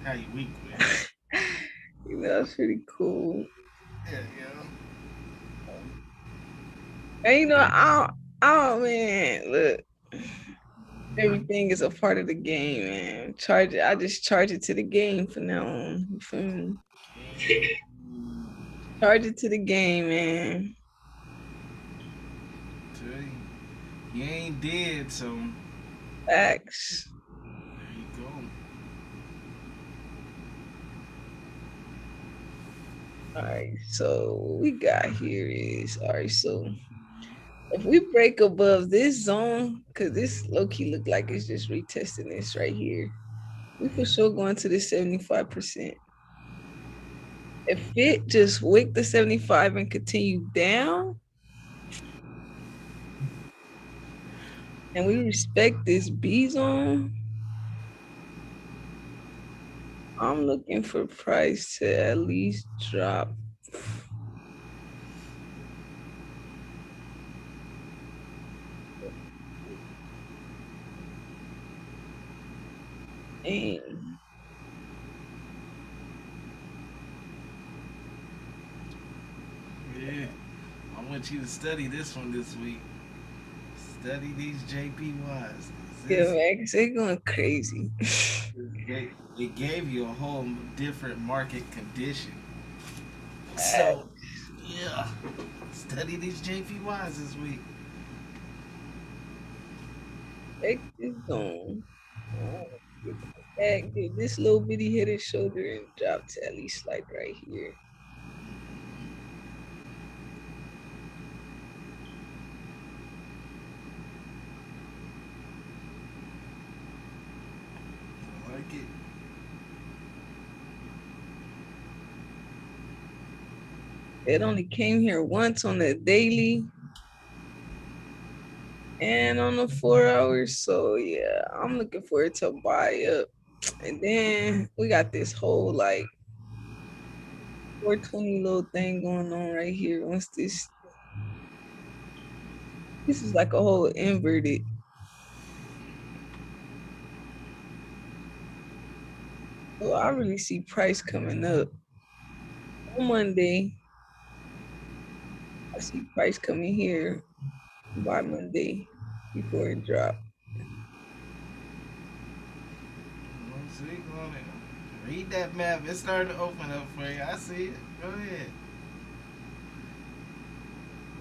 [SPEAKER 1] how your week went.
[SPEAKER 5] That's pretty cool.
[SPEAKER 1] Yeah.
[SPEAKER 5] And I man, look. Everything is a part of the game, man. I just charge it to the game from now on. You feel me? Charge it to the game, man.
[SPEAKER 1] You ain't dead, so
[SPEAKER 5] Facts.
[SPEAKER 1] there you go.
[SPEAKER 5] All right, so what we got here is so if we break above this zone, because this low-key look like it's just retesting this right here, we for sure going to the 75%. If it just wick the 75 and continue down, and we respect this B zone, I'm looking for price to at least drop Dang.
[SPEAKER 1] Yeah. I want you to study this one this week. Study these JPYs.
[SPEAKER 5] Yeah, man, 'cause they going crazy.
[SPEAKER 1] It gave you a whole different market condition. So, yeah. Study these JPYs this week.
[SPEAKER 5] Take this on. Back, get this little bitty head and shoulder and drop to at least like right here.
[SPEAKER 1] I like it.
[SPEAKER 5] It only came here once on the daily and on the 4 hours. So yeah, I'm looking for it to buy up. And then we got this whole like 420 little thing going on right here. Once this is like a whole inverted. So I really see price coming up on Monday. I see price coming here by Monday before it drop.
[SPEAKER 1] Let's see, go on in. Read that map. It's starting to open up for you. I see it. Go ahead.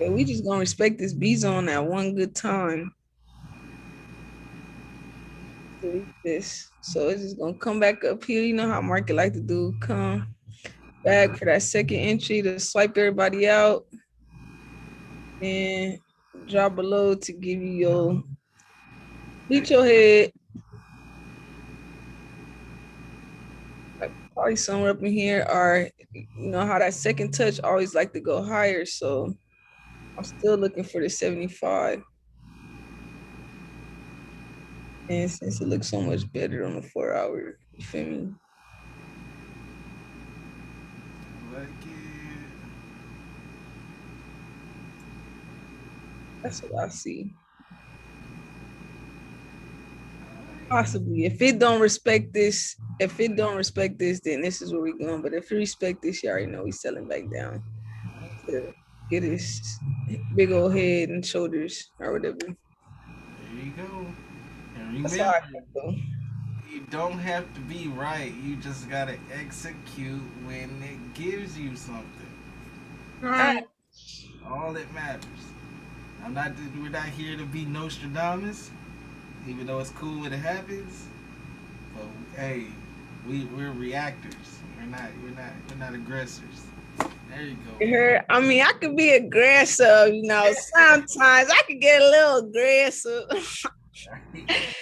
[SPEAKER 5] Yeah, we just gonna respect this B zone at one good time. Delete this. So it's just gonna come back up here. You know how market like to do. Come back for that second entry to swipe everybody out. And drop below to give you your beat your head. Like probably somewhere up in here, or you know how that second touch always like to go higher. So I'm still looking for the 75. And since it looks so much better on the 4 hour, you feel me?
[SPEAKER 1] I like it.
[SPEAKER 5] That's what I see. Possibly. If it don't respect this, then this is where we're going. But if you respect this, you already know he's selling back down to get his big old head and shoulders or whatever.
[SPEAKER 1] There you go. And
[SPEAKER 5] That's how I
[SPEAKER 1] remember,
[SPEAKER 5] think though.
[SPEAKER 1] you don't have to be right. You just gotta execute when it gives you something.
[SPEAKER 3] Right.
[SPEAKER 1] All that matters. We're not here to be Nostradamus, even though it's cool when it happens. But hey, we're reactors. We're not aggressors. There you go.
[SPEAKER 5] You heard? I mean, I could be aggressive, you know. Sometimes I could get a little aggressive.
[SPEAKER 1] It's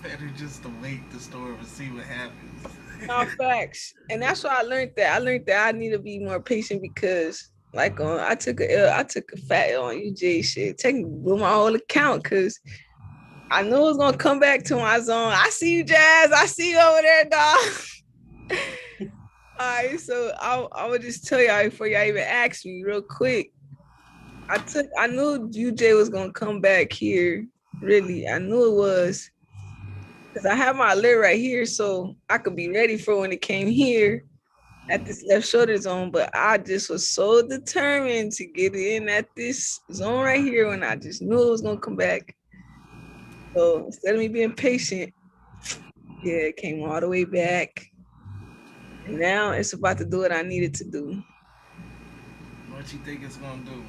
[SPEAKER 1] better just to wait the storm and see what happens.
[SPEAKER 5] No facts, and that's why I learned that. I learned that I need to be more patient because, like, I took a fat L on UJ shit, technically blew my whole account because I knew it was gonna come back to my zone. I see you, Jazz. I see you over there, dog. All right, so I would just tell y'all before y'all even ask me real quick. I knew UJ was gonna come back here. Really, I knew it was. Because I have my alert right here, so I could be ready for when it came here at this left shoulder zone. But I just was so determined to get in at this zone right here when I just knew it was gonna come back. So instead of me being patient, yeah, it came all the way back. And now it's about to do what I needed to do.
[SPEAKER 1] What you think it's gonna do?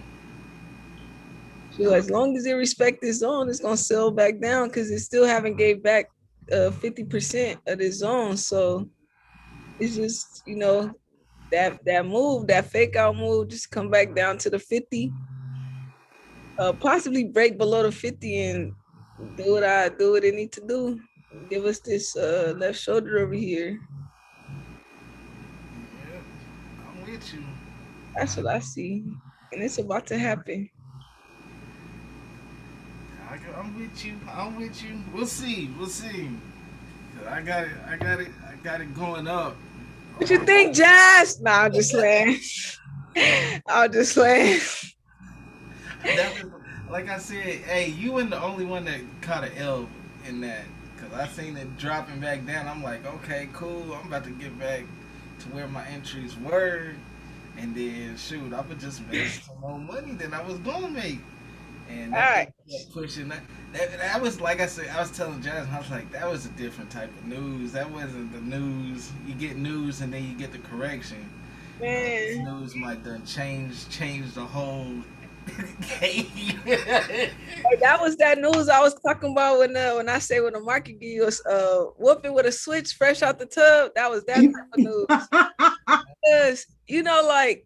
[SPEAKER 5] So as long as it respects this zone, it's gonna sell back down because it still haven't gave back 50% of the zone. So it's just, you know, that move, that fake out move, just come back down to the 50. Possibly break below the 50 and do what it need to do. Give us this left shoulder over here.
[SPEAKER 1] Yeah, I'm with you.
[SPEAKER 5] That's what I see. And it's about to happen.
[SPEAKER 1] I'm with you. We'll see. I got it going up.
[SPEAKER 5] What you think, Jazz? Nah, I'm just playing. I'm just playing.
[SPEAKER 1] That was, like I said, hey, you weren't the only one that caught an L in that. Cause I seen it dropping back down. I'm like, okay, cool. I'm about to get back to where my entries were, and then shoot, I would just make some more money than I was gonna make. And
[SPEAKER 5] All
[SPEAKER 1] that
[SPEAKER 5] right.
[SPEAKER 1] thing kept pushing. That was like I said. I was telling Jasmine, I was like, that was a different type of news. That wasn't the news. You get news and then you get the correction. This
[SPEAKER 5] Man.
[SPEAKER 1] news might done change the whole game.
[SPEAKER 5] Hey, that was that news I was talking about when I say when the market give you a whooping with a switch fresh out the tub. That was that type of news. Because like,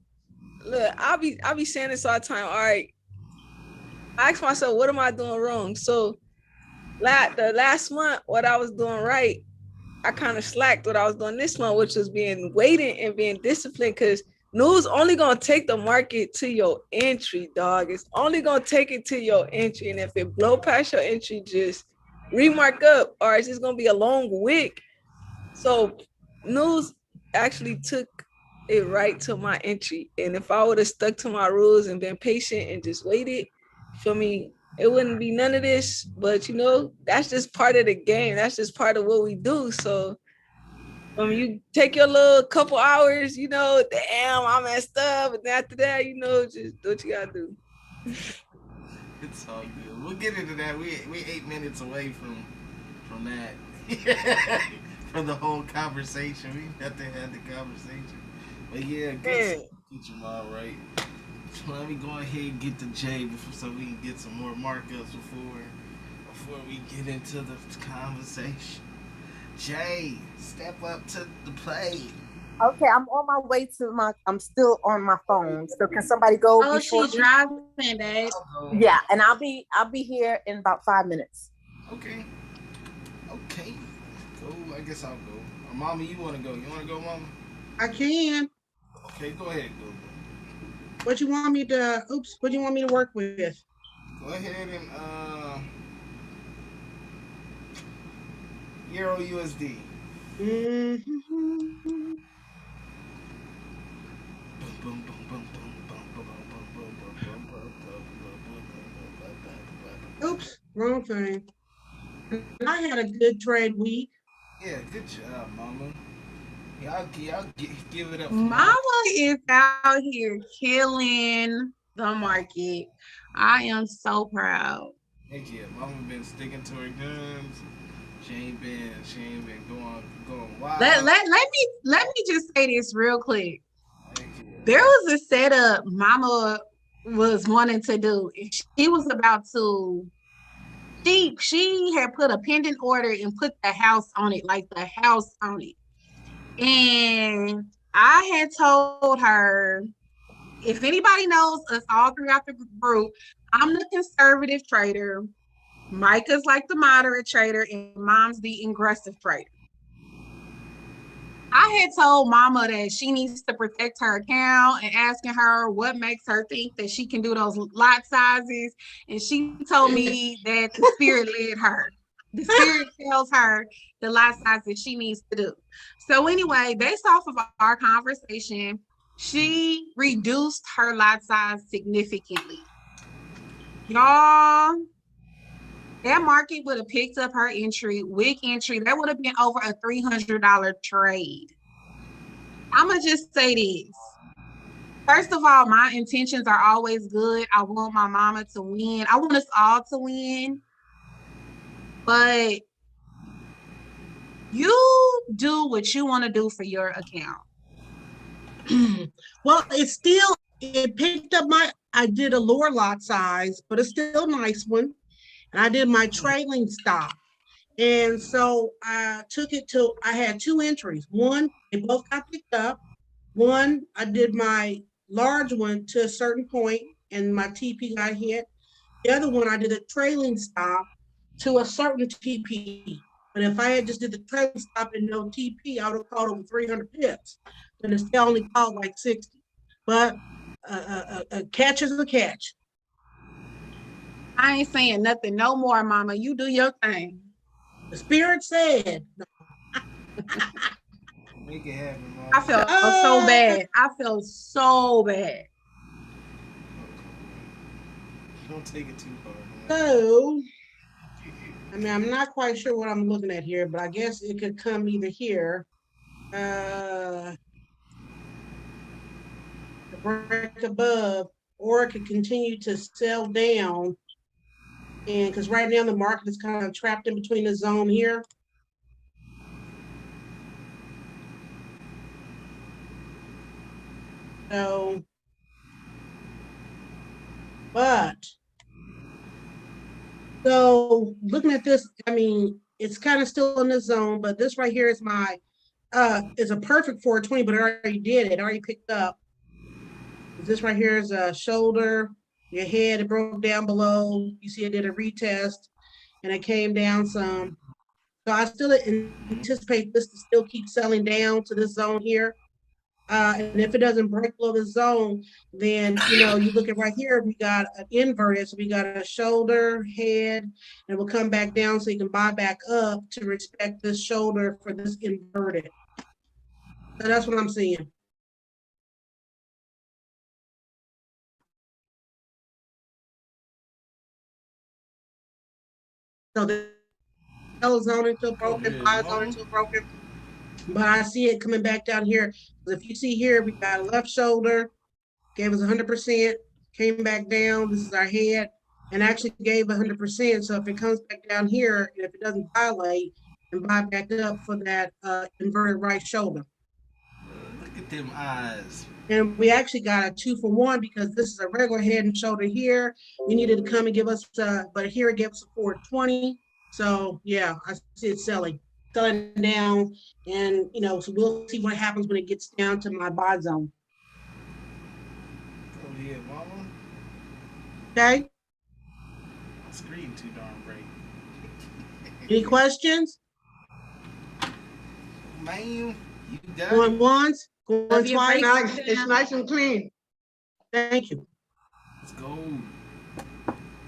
[SPEAKER 5] look, I'll be saying this all the time. All right, I ask myself, what am I doing wrong? So, the last month, what I was doing right, I kind of slacked what I was doing this month, which was being waiting and being disciplined. Because news only gonna take the market to your entry, dog. It's only gonna take it to your entry, and if it blow past your entry, just remark up, or it's just gonna be a long wick. So, news actually took it right to my entry, and if I would have stuck to my rules and been patient and just waited, for me, it wouldn't be none of this. But that's just part of the game. That's just part of what we do. So you take your little couple hours, damn, I messed up, and after that, just do what you gotta do.
[SPEAKER 1] It's all good. We'll get into that. We 8 minutes away from that. From the whole conversation. We have to have the conversation. But yeah, good get your mom right. So let me go ahead and get the J so we can get some more markups before we get into the conversation. Jay, step up to the plate.
[SPEAKER 4] Okay, I'm on my way I'm still on my phone. So can somebody go?
[SPEAKER 2] Oh,
[SPEAKER 4] before
[SPEAKER 2] she driving, babe.
[SPEAKER 4] Yeah, and I'll be here in about 5 minutes.
[SPEAKER 1] Okay. Go. I guess I'll go. Or Mama, you want to go? You want to go, Mama?
[SPEAKER 3] I can.
[SPEAKER 1] Okay, go ahead. Go.
[SPEAKER 3] What you want me to? Oops. What do you want me to work with?
[SPEAKER 1] Go ahead and Euro USD.
[SPEAKER 3] Mm-hmm. Oops, wrong thing. I had a good trade week.
[SPEAKER 1] Yeah, good job, Mama. Y'all give it up.
[SPEAKER 2] Mama is out here killing the market. I am so proud.
[SPEAKER 1] Heck yeah, Mama been sticking to her guns. She ain't been going wild.
[SPEAKER 2] Let me just say this real quick.
[SPEAKER 1] Heck yeah.
[SPEAKER 2] There was a setup Mama was wanting to do. She was about to. She had put a pending order and put the house on it, like the house on it. And I had told her, if anybody knows us all throughout the group, I'm the conservative trader. Micah's like the moderate trader, and Mom's the aggressive trader. I had told Mama that she needs to protect her account and asking her what makes her think that she can do those lot sizes. And she told me that the spirit led her. The spirit tells her the lot size that she needs to do. So anyway, based off of our conversation, she reduced her lot size significantly. Y'all, that market would have picked up her entry, wick entry. That would have been over a $300 trade. I'm going to just say this. First of all, my intentions are always good. I want my mama to win. I want us all to win. But you do what you want to do for your account.
[SPEAKER 3] Well, it picked up I did a lower lot size, but it's still a nice one. And I did my trailing stop. And so I took it to, I had 2 entries. One, they both got picked up. One, I did my large one to a certain point and my TP got hit. The other one, I did a trailing stop to a certain TP. But if I had just did the trailing stop and no TP, I would have called over 300 pips. But it's still only called like 60. But a catch is a catch.
[SPEAKER 2] I ain't saying nothing no more, Mama. You do your thing.
[SPEAKER 3] The spirit said.
[SPEAKER 1] Make it happen, Mama.
[SPEAKER 2] I felt so bad. I felt so bad.
[SPEAKER 1] Don't take it too far.
[SPEAKER 3] So, I mean, I'm not quite sure what I'm looking at here, but I guess it could come either here. The break above, or it could continue to sell down. And because right now the market is kind of trapped in between the zone here. So, so looking at this, I mean, it's kind of still in the zone, but this right here is my, is a perfect 420, but it already did it, already picked up. This right here is a shoulder, your head, it broke down below. You see it did a retest and it came down some. So I still anticipate this to still keep selling down to this zone here. And if it doesn't break below the zone, then, you know, you look at right here, we got an inverted. So we got a shoulder, head, and we'll come back down so you can buy back up to respect this shoulder for this inverted. So that's what I'm seeing. So the sell zone until broken, buy zone until broken. But I see it coming back down here. If you see here, we got a left shoulder, gave us 100%, came back down. This is our head, and actually gave 100%. So if it comes back down here, and if it doesn't violate, and buy back up for that inverted right shoulder.
[SPEAKER 1] Look at them eyes.
[SPEAKER 3] And we actually got a 2-for-1 because this is a regular head and shoulder here. We needed to come and give us, but here it gives us a 420. So yeah, I see it selling down, and you know, so we'll see what happens when it gets down to my buy zone.
[SPEAKER 1] Go ahead, mama.
[SPEAKER 3] Okay.
[SPEAKER 1] Screen too darn bright.
[SPEAKER 3] Any questions?
[SPEAKER 1] Man, you got
[SPEAKER 3] Going
[SPEAKER 1] it.
[SPEAKER 3] once, going
[SPEAKER 2] Love your
[SPEAKER 3] twice.
[SPEAKER 2] breaks.
[SPEAKER 3] It's nice and clean. Thank you.
[SPEAKER 1] Let's go.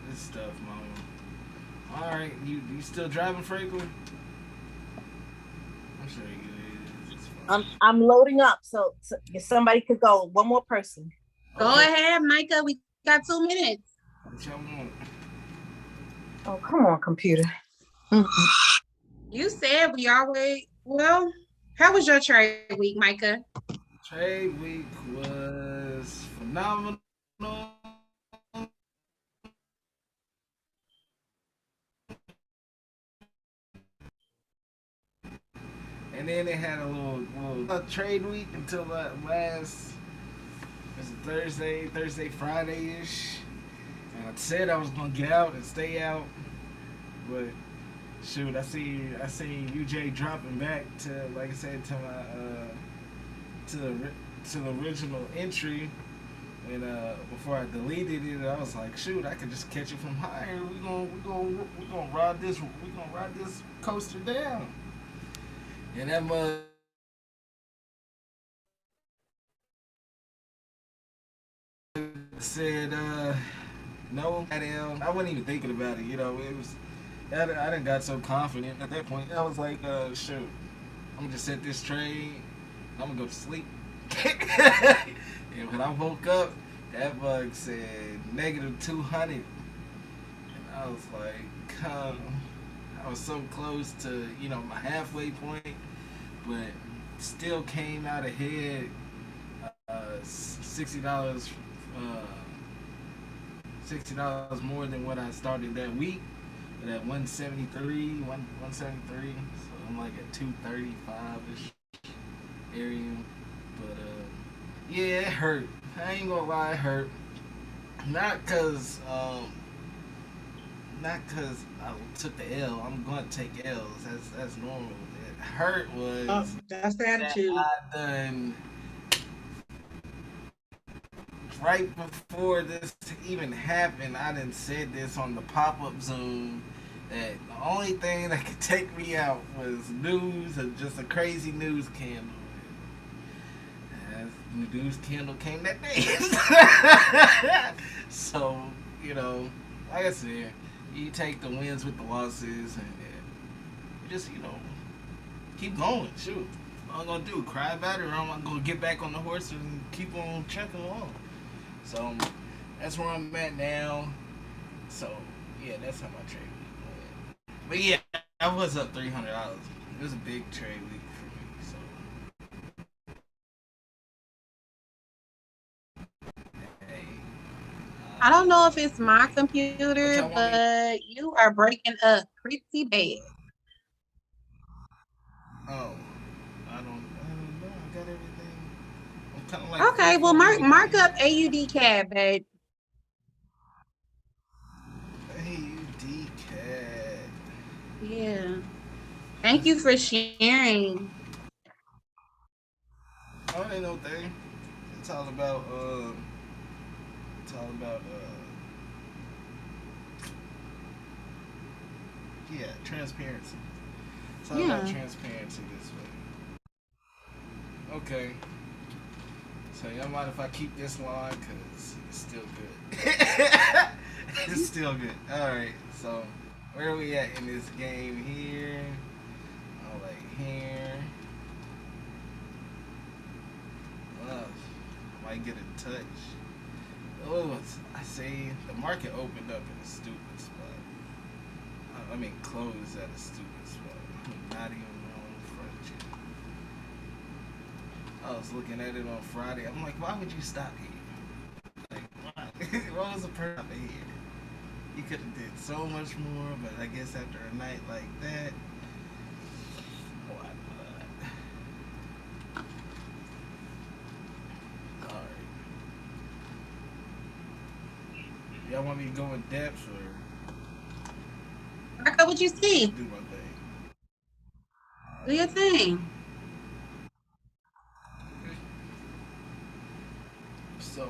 [SPEAKER 1] This stuff, mama. All right, you still driving, Franklin? I'm sure you is.
[SPEAKER 4] I'm loading up, so if somebody could go, one more person.
[SPEAKER 2] Go ahead, Micah. We got 2 minutes.
[SPEAKER 1] What y'all want?
[SPEAKER 4] Oh, come on, computer.
[SPEAKER 2] You said we always, well, how was your trade week, Micah?
[SPEAKER 1] Trade week was phenomenal. And then they had a little trade week until last, it was Thursday, Friday-ish. And I said I was gonna get out and stay out, but shoot, I see UJ dropping back to, like I said, to my to the original entry. And before I deleted it, I was like, shoot, I could just catch it from higher. We're gonna ride this coaster down. And that mug said, no, I wasn't even thinking about it. You know, it was, I done got so confident at that point. I was like, shoot, I'm gonna just set this trade. I'm gonna go to sleep. And when I woke up, that bug said -200. And I was like, I was so close to, you know, my halfway point, but still came out ahead $60 more than what I started that week, at 173. So I'm like at 235-ish area. But yeah, it hurt. I ain't gonna lie, it hurt. Not cause I took the L. I'm gonna take L's. That's normal. It hurt was
[SPEAKER 3] That's the attitude.
[SPEAKER 1] I done right before this even happened. I done said this on the pop-up Zoom that the only thing that could take me out was news, or just a crazy news candle. The news candle came that day. So, you know, like I said, you take the wins with the losses, and you just, you know, keep going. Shoot, what I'm gonna do? Cry about it, or I'm gonna get back on the horse and keep on chucking along. So that's where I'm at now. So yeah, that's how my trade went. But yeah, I was up $300. It was a big trade week for me. So hey,
[SPEAKER 2] I don't know if it's my
[SPEAKER 1] what
[SPEAKER 2] computer,
[SPEAKER 1] y'all want me?
[SPEAKER 2] but you are breaking up pretty bad.
[SPEAKER 1] Oh, I don't know. I got everything. I'm kind of like
[SPEAKER 2] Okay, well,
[SPEAKER 1] 440
[SPEAKER 2] mark up
[SPEAKER 1] behind.
[SPEAKER 2] AUD CAD, babe.
[SPEAKER 1] AUD cat.
[SPEAKER 2] Yeah. Thank you for sharing.
[SPEAKER 1] Oh, ain't no thing. It's all about it's all about yeah, transparency. It's all about
[SPEAKER 2] Yeah.
[SPEAKER 1] transparency this way. Okay. So y'all mind if I keep this line? Cause it's still good. It's still good. Alright, so where are we at in this game here? All right, here. Might get a touch. Oh, I see. The market opened up in a stupid spot. I mean, closed at a stupid spot. I'm not even on front yet. I was looking at it on Friday. I'm like, why would you stop here? Like, why? What was the purpose of here? You could have did so much more, but I guess after a night like that, why not? All right. Y'all want me to go in depth or
[SPEAKER 2] Mark up what you see.
[SPEAKER 1] do my thing?
[SPEAKER 2] Do your thing.
[SPEAKER 1] So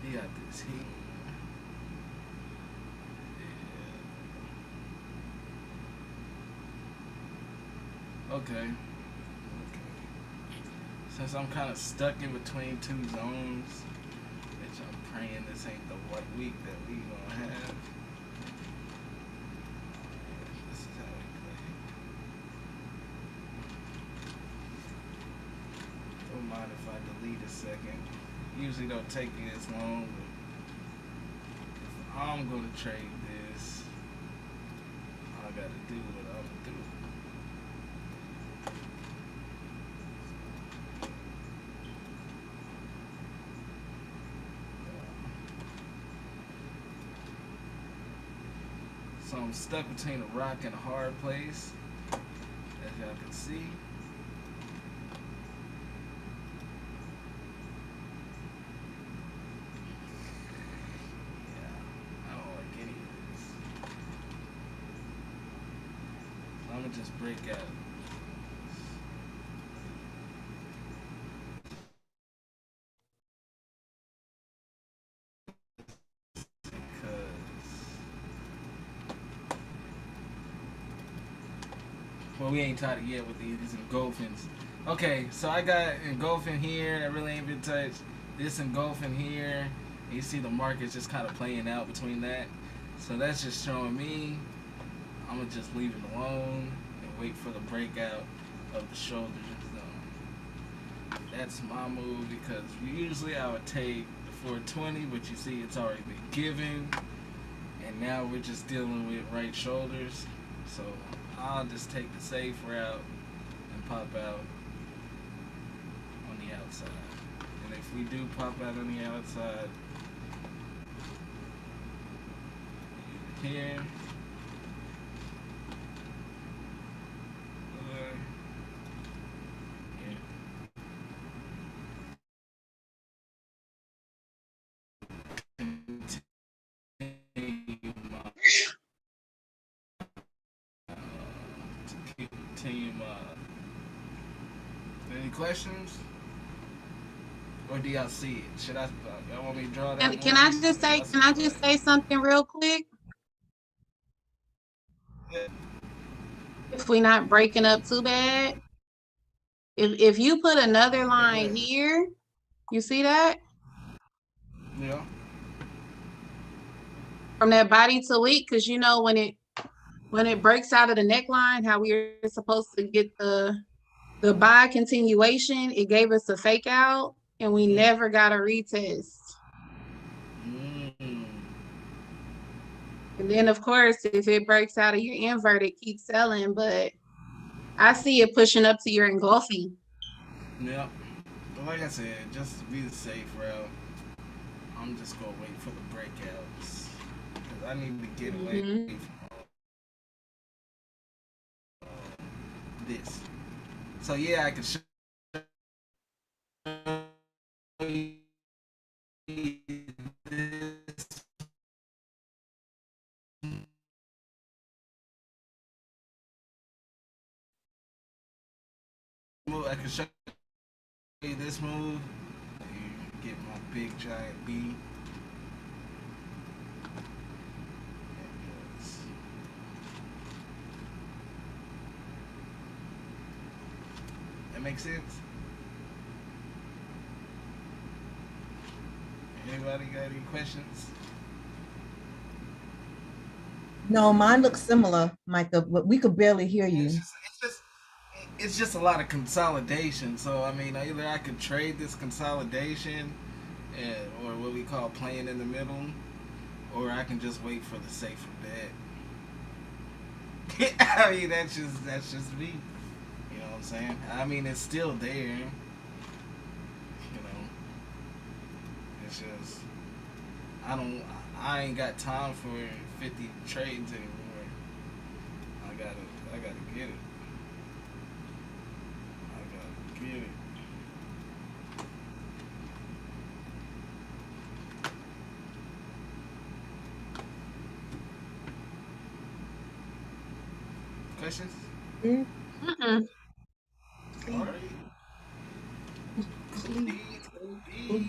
[SPEAKER 1] you got this here. Yeah. Okay. Since I'm kind of stuck in between two zones, which I'm praying this ain't the what week that we gonna have. This is how we play. Don't mind if I delete a second. Usually don't take me this long, but if I'm gonna trade this, I gotta do what I'm gonna do. So I'm stuck between a rock and a hard place, as y'all can see. Yeah, I don't like any of this. So I'm gonna just break out. Well, we ain't tied it yet with these engulfings. Okay, so I got engulfing here that really ain't been touched. This engulfing here. And you see the market's just kind of playing out between that. So that's just showing me I'm going to just leave it alone and wait for the breakout of the shoulder zone. That's my move because usually I would take the 420, but you see it's already been given. And now we're just dealing with right shoulders. So I'll just take the safe route and pop out on the outside. And if we do pop out on the outside, here, or here. Continue my. Any questions? Or do y'all see it? Should I? Y'all want me to draw that?
[SPEAKER 2] And can I just say? Can I just say something real quick?
[SPEAKER 1] Yeah.
[SPEAKER 2] If we're not breaking up too bad, if you put another line here, you see that?
[SPEAKER 1] Yeah.
[SPEAKER 2] From that body to week, because you know when it breaks out of the neckline, how we're supposed to get the The by continuation, it gave us a fake out and we never got a retest.
[SPEAKER 1] Mm.
[SPEAKER 2] And then of course, if it breaks out of your invert, it keeps selling, but I see it pushing up to your engulfing.
[SPEAKER 1] Yeah. But like I said, just to be the safe route, I'm just gonna wait for the breakouts. Cause I need to get away
[SPEAKER 2] Mhm.
[SPEAKER 1] from this. So yeah, I can show you this. I can show you this move. You get my big giant B. That makes sense? Anybody got any questions?
[SPEAKER 4] No, mine looks similar, Micah, but we could barely hear you.
[SPEAKER 1] It's just a lot of consolidation. So I mean, either I could trade this consolidation, or what we call playing in the middle, or I can just wait for the safer bet. I mean, that's just me. You know what I'm saying? I mean, it's still there. You know, it's just I ain't got time for 50 trades anymore. I gotta get it. I gotta get it. Questions?
[SPEAKER 2] Mm-mm.
[SPEAKER 1] All right.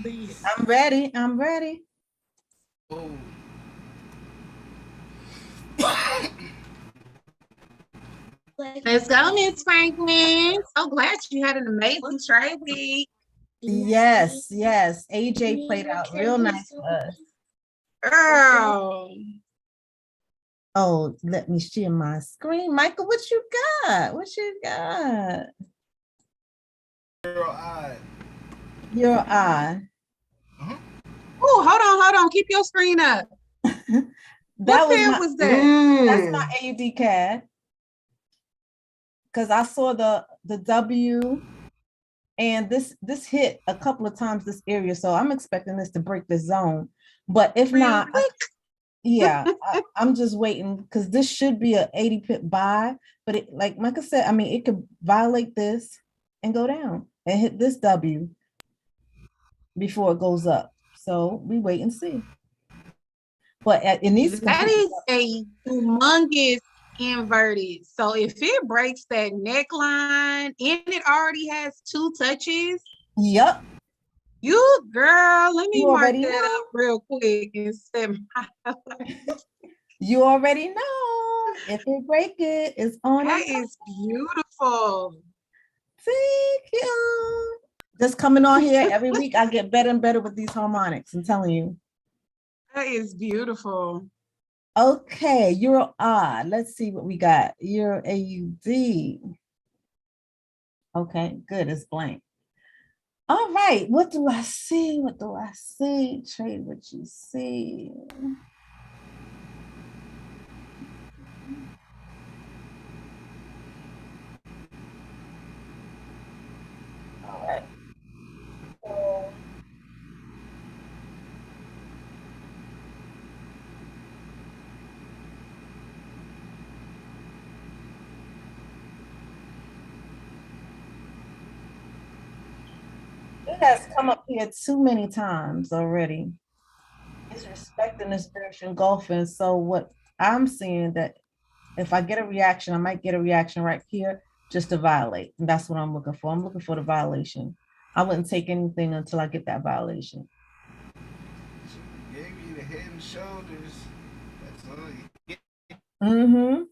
[SPEAKER 1] Please.
[SPEAKER 4] I'm ready. I'm ready.
[SPEAKER 1] Oh.
[SPEAKER 2] Let's go, Miss Franklin. So glad you had an amazing trade week.
[SPEAKER 4] Yes, yes. AJ played out real nice for us.
[SPEAKER 2] Girl.
[SPEAKER 4] Oh, let me share my screen. Michael, what you got? What you got?
[SPEAKER 1] Girl, I.
[SPEAKER 4] Your eye.
[SPEAKER 2] Oh, hold on. Keep your screen up.
[SPEAKER 4] That
[SPEAKER 2] was that?
[SPEAKER 4] That's my AUD CAD. Because I saw the W, and this hit a couple of times this area, so I'm expecting this to break the zone. But if not, I'm just waiting because this should be a 80 pip buy. But it, like Micah said, I mean, it could violate this and go down and hit this W before it goes up. So we wait and see. But it needs to.
[SPEAKER 2] That is a humongous inverted. So if it breaks that neckline and it already has 2 touches.
[SPEAKER 4] Yep.
[SPEAKER 2] You girl, let me
[SPEAKER 4] You
[SPEAKER 2] mark
[SPEAKER 4] already
[SPEAKER 2] that
[SPEAKER 4] know.
[SPEAKER 2] up real quick and set my
[SPEAKER 4] You already know. If it break it, it's on.
[SPEAKER 2] That is beautiful.
[SPEAKER 4] Thank you. Just coming on here every week, I get better and better with these harmonics. I'm telling you.
[SPEAKER 2] That is beautiful.
[SPEAKER 4] Okay, Euro odd. Let's see what we got. Euro AUD. Okay, good. It's blank. All right. What do I see? What do I see? Trade what you see. All right. So, it has come up here too many times already. It's respecting the spiritual engulfing. So what I'm seeing that if I get a reaction, I might get a reaction right here just to violate. And that's what I'm looking for. I'm looking for the violation. I wouldn't take anything until I get that violation.
[SPEAKER 1] She gave you the head and shoulders. That's all you get.
[SPEAKER 4] Mm-hmm.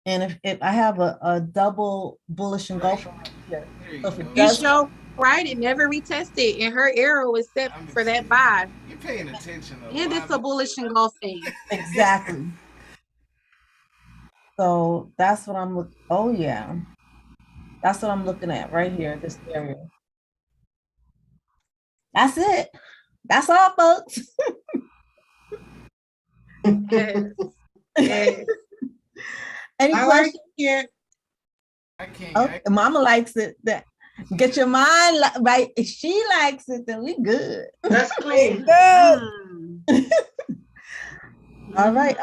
[SPEAKER 4] And if I have a double bullish engulfing right here.
[SPEAKER 1] There you
[SPEAKER 4] So if
[SPEAKER 1] go.
[SPEAKER 4] it
[SPEAKER 2] You
[SPEAKER 4] does,
[SPEAKER 2] show right, it never retested, and her arrow is set
[SPEAKER 1] I'm
[SPEAKER 2] for that
[SPEAKER 1] excited.
[SPEAKER 2] buy.
[SPEAKER 1] You're paying attention.
[SPEAKER 2] And it's a bullish engulfing.
[SPEAKER 4] exactly. So that's what I'm looking. Oh yeah. That's what I'm looking at right here, this area. That's it. That's all, folks.
[SPEAKER 2] Yes. Yes.
[SPEAKER 4] Any
[SPEAKER 3] I like
[SPEAKER 4] questions?
[SPEAKER 3] it.
[SPEAKER 1] I can't.
[SPEAKER 4] Okay, Mama likes it. Get your mind right. If she likes it, then we good.
[SPEAKER 3] That's clean.
[SPEAKER 5] Good.
[SPEAKER 2] Mm.
[SPEAKER 4] All right,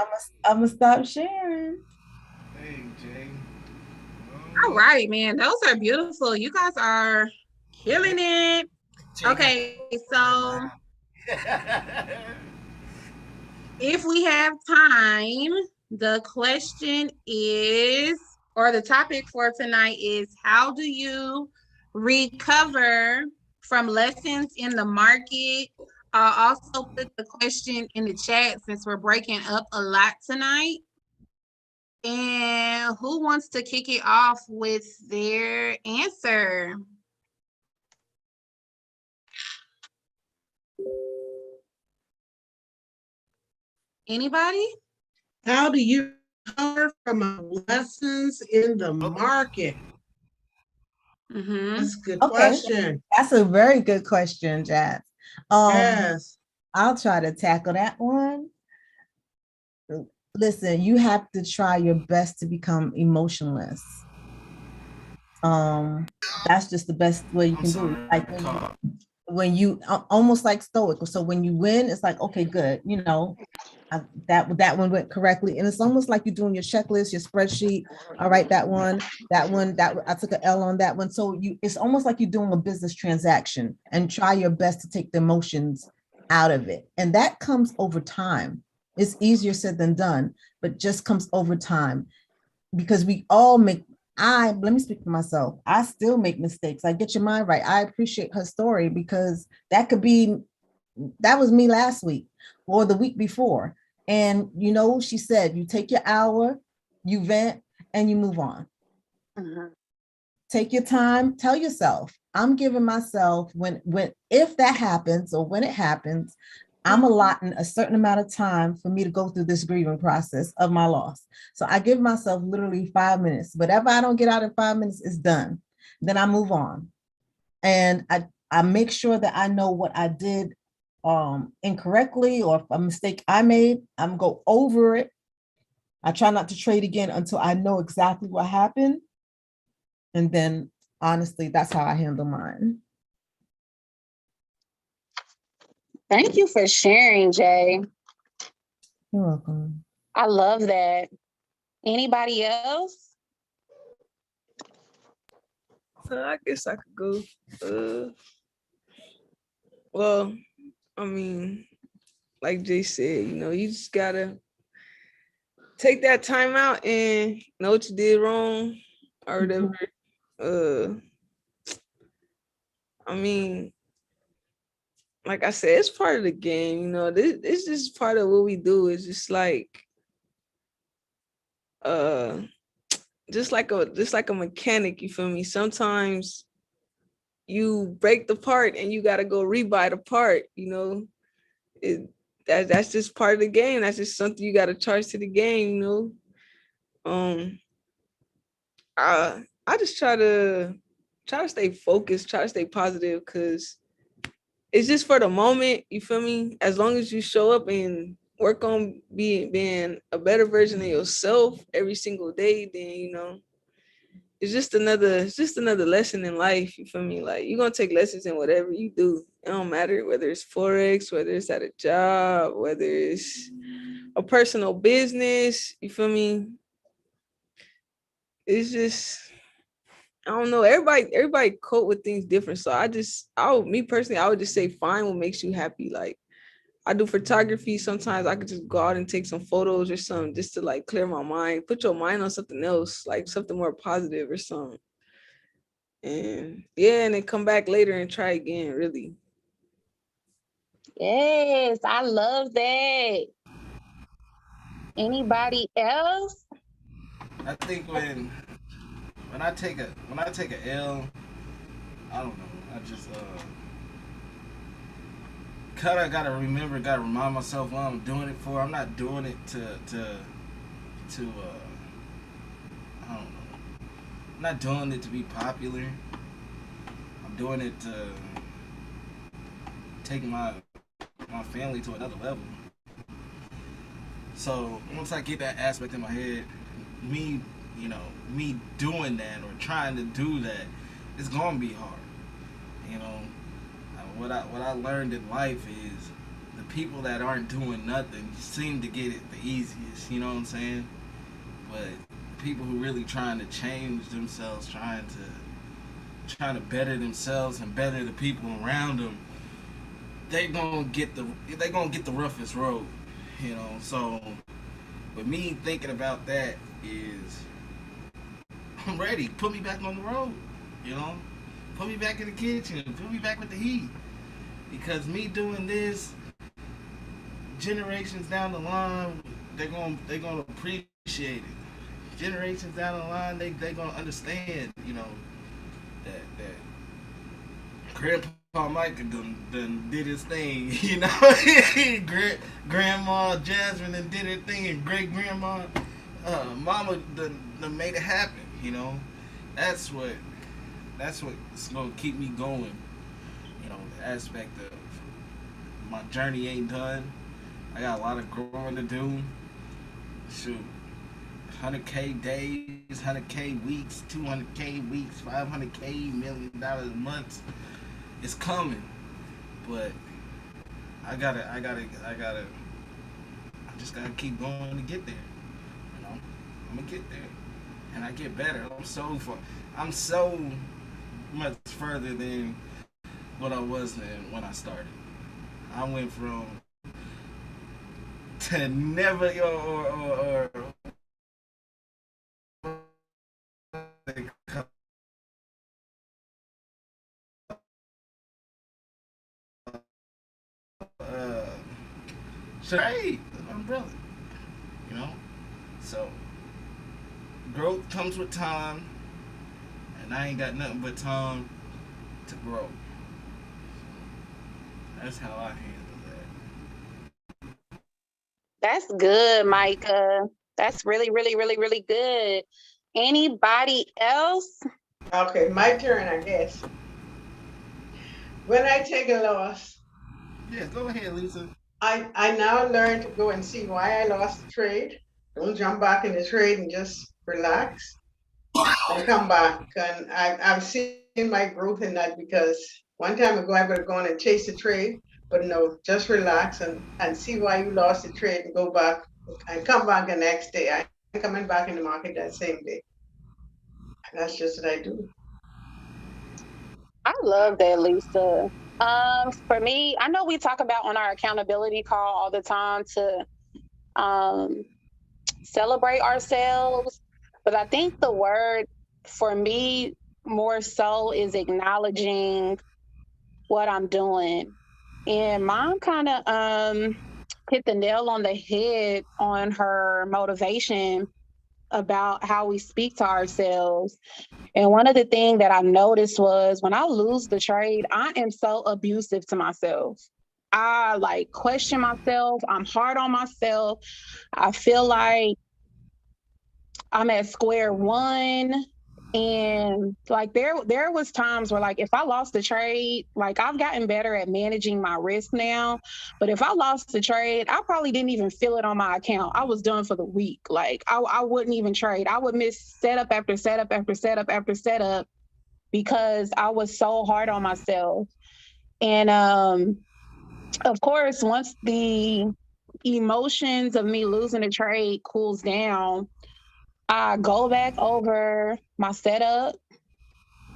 [SPEAKER 4] I'm gonna stop sharing.
[SPEAKER 1] Hey, Jay.
[SPEAKER 2] All right, man. Those are beautiful. You guys are killing it.
[SPEAKER 1] Jay
[SPEAKER 2] Okay, so
[SPEAKER 1] got-
[SPEAKER 2] if we have time, the question is, or the topic for tonight is, how do you recover from lessons in the market? I'll also put the question in the chat since we're breaking up a lot tonight. And who wants to kick it off with their answer? Anybody?
[SPEAKER 3] How do you recover from lessons in the market?
[SPEAKER 2] Mm-hmm.
[SPEAKER 3] That's a good
[SPEAKER 4] Okay.
[SPEAKER 3] question.
[SPEAKER 4] That's a very good question, Jazz.
[SPEAKER 3] Yes.
[SPEAKER 4] I'll try to tackle that one. Listen, you have to try your best to become emotionless. That's just the best way you
[SPEAKER 1] I'm
[SPEAKER 4] can do
[SPEAKER 1] sorry.
[SPEAKER 4] it. Like when you almost like stoic. So when you win, it's like, okay, good. You know, that one went correctly. And it's almost like you're doing your checklist, your spreadsheet. All right, that I took an L on that one. So it's almost like you're doing a business transaction and try your best to take the emotions out of it. And that comes over time. It's easier said than done, but just comes over time because we all make, let me speak for myself. I still make mistakes. I get your mind right. I appreciate her story because that was me last week or the week before. And she said, you take your hour, you vent, and you move on.
[SPEAKER 2] Mm-hmm.
[SPEAKER 4] Take your time, tell yourself, I'm giving myself if that happens or when it happens, I'm allotting a certain amount of time for me to go through this grieving process of my loss. So I give myself literally 5 minutes. Whatever I don't get out in 5 minutes is done. Then I move on. And I make sure that I know what I did incorrectly or a mistake I made. I'm go over it. I try not to trade again until I know exactly what happened. And then honestly, that's how I handle mine.
[SPEAKER 2] Thank you for sharing, Jay.
[SPEAKER 4] You're welcome.
[SPEAKER 2] I love that. Anybody else?
[SPEAKER 5] So I guess I could go. Well, I mean, like Jay said, you just gotta take that time out and know what you did wrong or whatever. I mean, like I said, it's part of the game, this just part of what we do. It's just like just like a mechanic, you feel me? Sometimes you break the part and you gotta go rebuy the part, that's just part of the game. That's just something you gotta charge to the game, I just try to stay focused, try to stay positive, because it's just for the moment, you feel me? As long as you show up and work on being a better version of yourself every single day, then it's just another lesson in life, you feel me? Like, you're gonna take lessons in whatever you do. It don't matter whether it's Forex, whether it's at a job, whether it's a personal business, you feel me? It's just, I don't know. Everybody cope with things different. So me personally, I would just say find what makes you happy. Like, I do photography. Sometimes I could just go out and take some photos or something just to like clear my mind, put your mind on something else, like something more positive or something. And then come back later and try again, really.
[SPEAKER 2] Yes, I love that. Anybody else?
[SPEAKER 1] I think when I take a L, I don't know. I just kind of gotta remind myself what I'm doing it for. I'm not doing it to I don't know. I'm not doing it to be popular. I'm doing it to take my family to another level. So once I get that aspect in my head, me doing that or trying to do that, it's gonna be hard. You know, what I learned in life is the people that aren't doing nothing seem to get it the easiest. You know what I'm saying? But people who really trying to change themselves, trying to better themselves and better the people around them, they gonna get the roughest road. You know, so with me thinking about that is, I'm ready. Put me back on the road. You know, put me back in the kitchen. Put me back with the heat. Because me doing this, generations down the line, they're gonna appreciate it. Generations down the line, they gonna understand. You know, that Grandpa Micah done did his thing. You know, Grandma Jasmine done did her thing, and great grandma Mama done made it happen. You know, that's what's gonna keep me going. You know, the aspect of my journey ain't done. I got a lot of growing to do. Shoot, 100K days, 100K weeks, 200K weeks, 500K, $1 million months. It's coming, but I just gotta keep going to get there. You know, I'm gonna get there, and I get better. I'm so much further than what I was when I started. I went from to never or trade umbrella, you know. So growth comes with time, and I ain't got nothing but time to grow. That's how I handle that.
[SPEAKER 2] That's good, Micah. That's really, really, really, really good. Anybody else?
[SPEAKER 7] Okay, my turn, I guess. When I take a loss,
[SPEAKER 1] Yeah, go ahead, Lisa.
[SPEAKER 7] I now learn to go and see why I lost the trade. Don't jump back in the trade and just relax and come back. And I've seen my growth in that, because one time ago I would have gone and chased the trade, but no, just relax and see why you lost the trade and go back and come back the next day. I'm coming back in the market that same day. That's just what I do.
[SPEAKER 2] I love that, Lisa. For me, I know we talk about on our accountability call all the time to celebrate ourselves, but I think the word for me more so is acknowledging what I'm doing. And mom kind of hit the nail on the head on her motivation about how we speak to ourselves. And one of the things that I noticed was when I lose the trade, I am so abusive to myself. I like question myself. I'm hard on myself. I feel like I'm at square one. And like there was times where like if I lost the trade, like I've gotten better at managing my risk now. But if I lost the trade, I probably didn't even feel it on my account. I was done for the week. Like I wouldn't even trade. I would miss setup after setup after setup after setup because I was so hard on myself. And of course, once the emotions of me losing the trade cools down, I go back over my setup.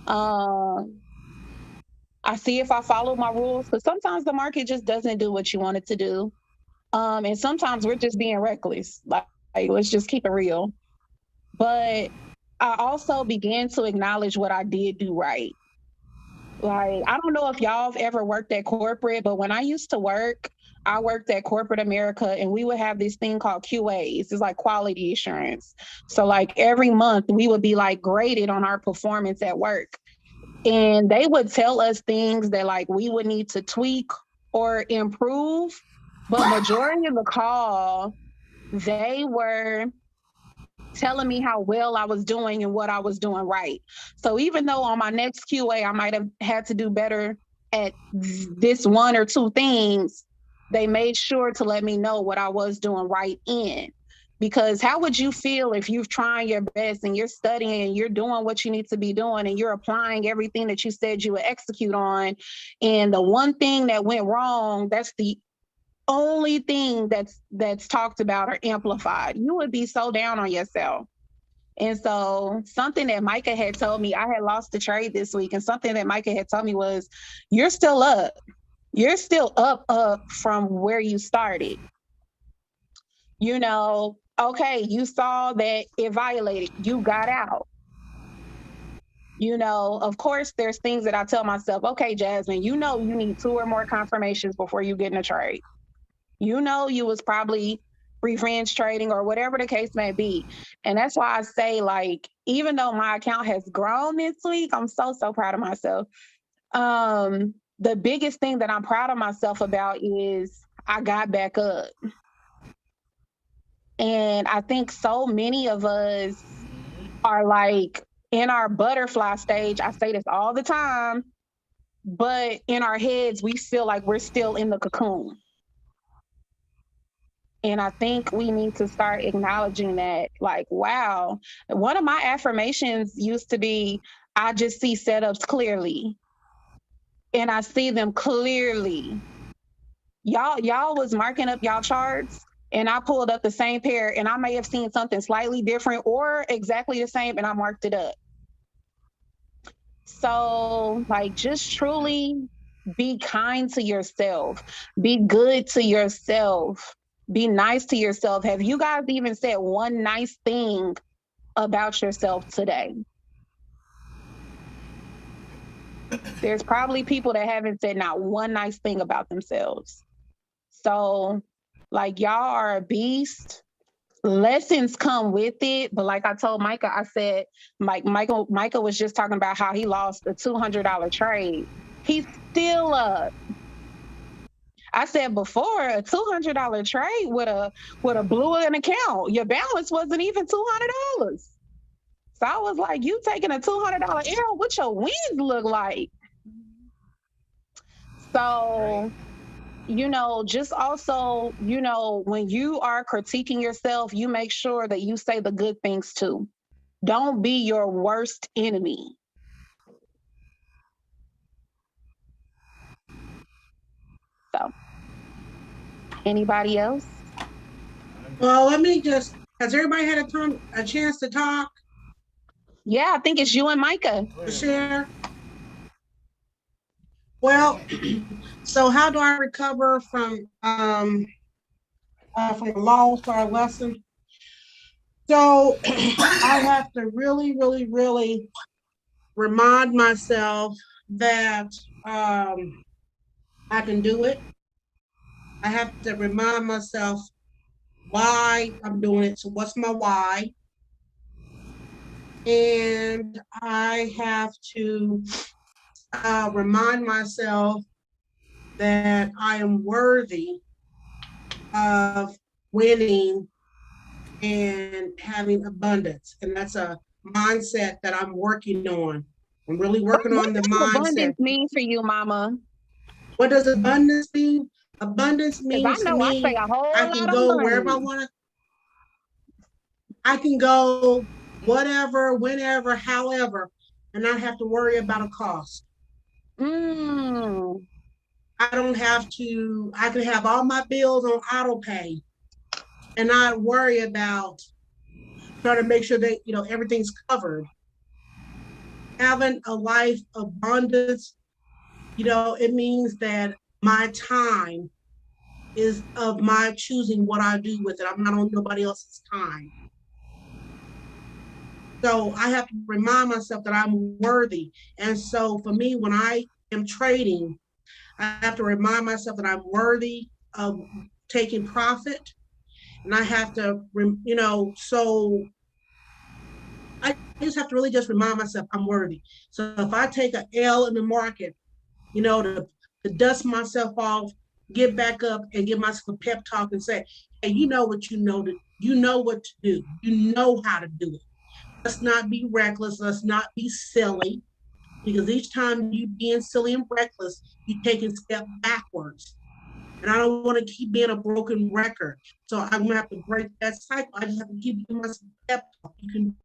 [SPEAKER 2] I see if I follow my rules, because sometimes the market just doesn't do what you want it to do. And sometimes we're just being reckless. Like let's just keep it real. But I also began to acknowledge what I did do right. Like, I don't know if y'all have ever worked at corporate, but when I used to work, I worked at corporate America, and we would have this thing called QAs. It's like quality assurance. So like every month we would be like graded on our performance at work. And they would tell us things that like we would need to tweak or improve. But majority of the call, they were telling me how well I was doing and what I was doing right. So even though on my next QA, I might have had to do better at this one or two things, they made sure to let me know what I was doing right in. Because how would you feel if you're trying your best and you're studying and you're doing what you need to be doing and you're applying everything that you said you would execute on, and the one thing that went wrong, that's the only thing that's talked about or amplified? You would be so down on yourself. And so something that Micah had told me, I had lost the trade this week, and something that Micah had told me was, you're still up. You're still up from where you started. You know, okay, you saw that it violated, you got out. You know, of course, there's things that I tell myself, okay, Jasmine, you know, you need 2 or more confirmations before you get in a trade. You know, you was probably revenge trading or whatever the case may be. And that's why I say, like, even though my account has grown this week, I'm so proud of myself. The biggest thing that I'm proud of myself about is I got back up. And I think so many of us are like in our butterfly stage. I say this all the time, but in our heads, we feel like we're still in the cocoon. And I think we need to start acknowledging that, like, wow, one of my affirmations used to be, I just see setups clearly. And I see them clearly. Y'all was marking up y'all charts, and I pulled up the same pair, and I may have seen something slightly different or exactly the same, and I marked it up. So, like, just truly be kind to yourself. Be good to yourself. Be nice to yourself. Have you guys even said one nice thing about yourself today? There's probably people that haven't said not one nice thing about themselves. So, like, y'all are a beast. Lessons come with it, but like I told Micah, I said, Micah was just talking about how he lost a $200 trade. He's still up. I said before, a $200 trade would have blew an account. Your balance wasn't even $200. So I was like, you taking a $200 arrow? What your wins look like? So, you know, just also, you know, when you are critiquing yourself, you make sure that you say the good things too. Don't be your worst enemy. So, anybody else?
[SPEAKER 3] Well, let me just, has everybody had a chance to talk?
[SPEAKER 2] Yeah, I think it's you and Micah.
[SPEAKER 3] To share? Well, so how do I recover from a loss or a lesson? So I have to really, really, really remind myself that I can do it. I have to remind myself why I'm doing it. So what's my why? And I have to remind myself that I am worthy of winning and having abundance. And that's a mindset that I'm working on. I'm really working on the mindset.
[SPEAKER 2] What does abundance mean for you, Mama?
[SPEAKER 3] What does abundance mean? Abundance means to me, I can go wherever I want to. I can go whatever, whenever, however, and not have to worry about a cost. I don't have to, I can have all my bills on auto pay and not worry about trying to make sure that, you know, everything's covered. Having a life of abundance, you know, it means that my time is of my choosing what I do with it. I'm not on nobody else's time. So I have to remind myself that I'm worthy. And so for me, when I am trading, I have to remind myself that I'm worthy of taking profit. And I have to, you know, so I just have to really just remind myself I'm worthy. So if I take an L in the market, you know, to dust myself off, get back up and give myself a pep talk and say, hey, you know what you know you know what to do. You know how to do it. Let's not be reckless. Let's not be silly. Because each time you being silly and reckless, you take a step backwards. And I don't want to keep being a broken record. So I'm gonna have to break that cycle. I just have to keep giving myself a pep talk. You can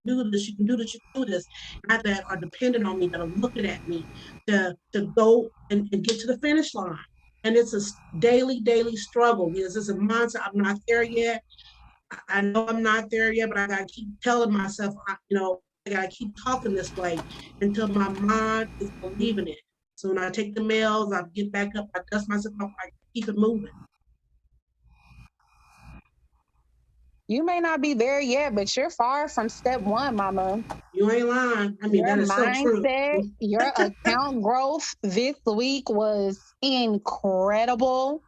[SPEAKER 3] do this, you can do this, you can do this. Not that are dependent on me, that are looking at me to go and get to the finish line. And it's a daily struggle because it's a mindset. I'm not there yet. I know I'm not there yet, but I gotta keep telling myself, you know, I gotta keep talking this way until my mind is believing it. So when I take the mails, I get back up, I dust myself off, I keep it moving.
[SPEAKER 2] You may not be there yet, but you're far from step one, mama.
[SPEAKER 3] You ain't lying. I mean,
[SPEAKER 2] Your
[SPEAKER 3] that is so true.
[SPEAKER 2] mindset, your account growth this week was incredible.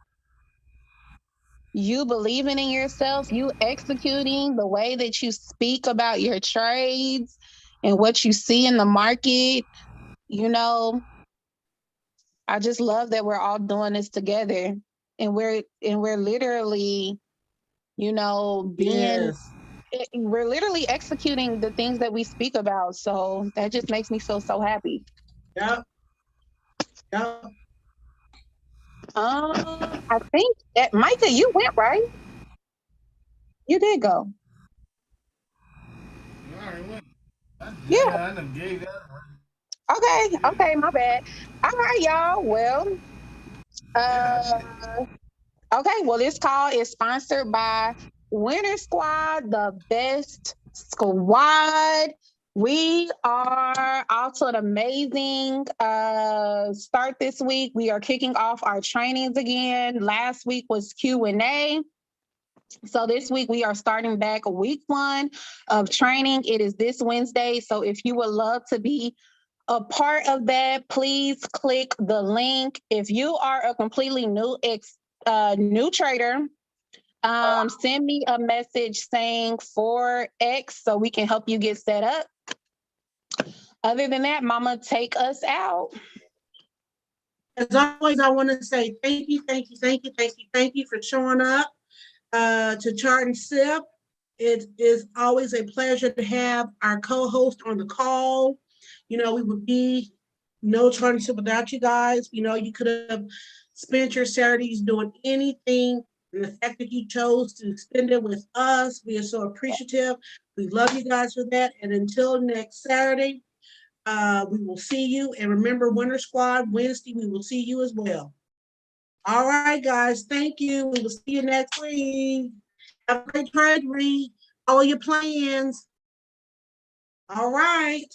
[SPEAKER 2] You believing in yourself, you executing the way that you speak about your trades and what you see in the market. You know, I just love that we're all doing this together, and we're literally, you know, we're literally executing the things that we speak about. So that just makes me feel so happy.
[SPEAKER 3] Yep. Yep.
[SPEAKER 2] I think that Micah, you went, right? You did go.
[SPEAKER 1] You already went.
[SPEAKER 2] Yeah.
[SPEAKER 1] I done gave that away.
[SPEAKER 2] Okay, my bad. All right, y'all. Well, okay, well, this call is sponsored by Winter Squad, the best squad. We are off to an amazing start this week. We are kicking off our trainings again. Last week was Q&A. So this week we are starting back week 1 of training. It is this Wednesday. So if you would love to be a part of that, please click the link. If you are a completely new trader, send me a message saying 4X so we can help you get set up. Other than that, Mama, take us out.
[SPEAKER 3] As always, I want to say thank you for showing up to Chart and Sip. It is always a pleasure to have our co-host on the call. You know, we would be no Chart and Sip without you guys. You know, you could have spent your Saturdays doing anything. And the fact that you chose to spend it with us, we are so appreciative. We love you guys for that. And until next Saturday, we will see you. And remember, Winter Squad, Wednesday, we will see you as well. All right, guys. Thank you. We will see you next week. Have a great trade, Reed. All your plans. All right.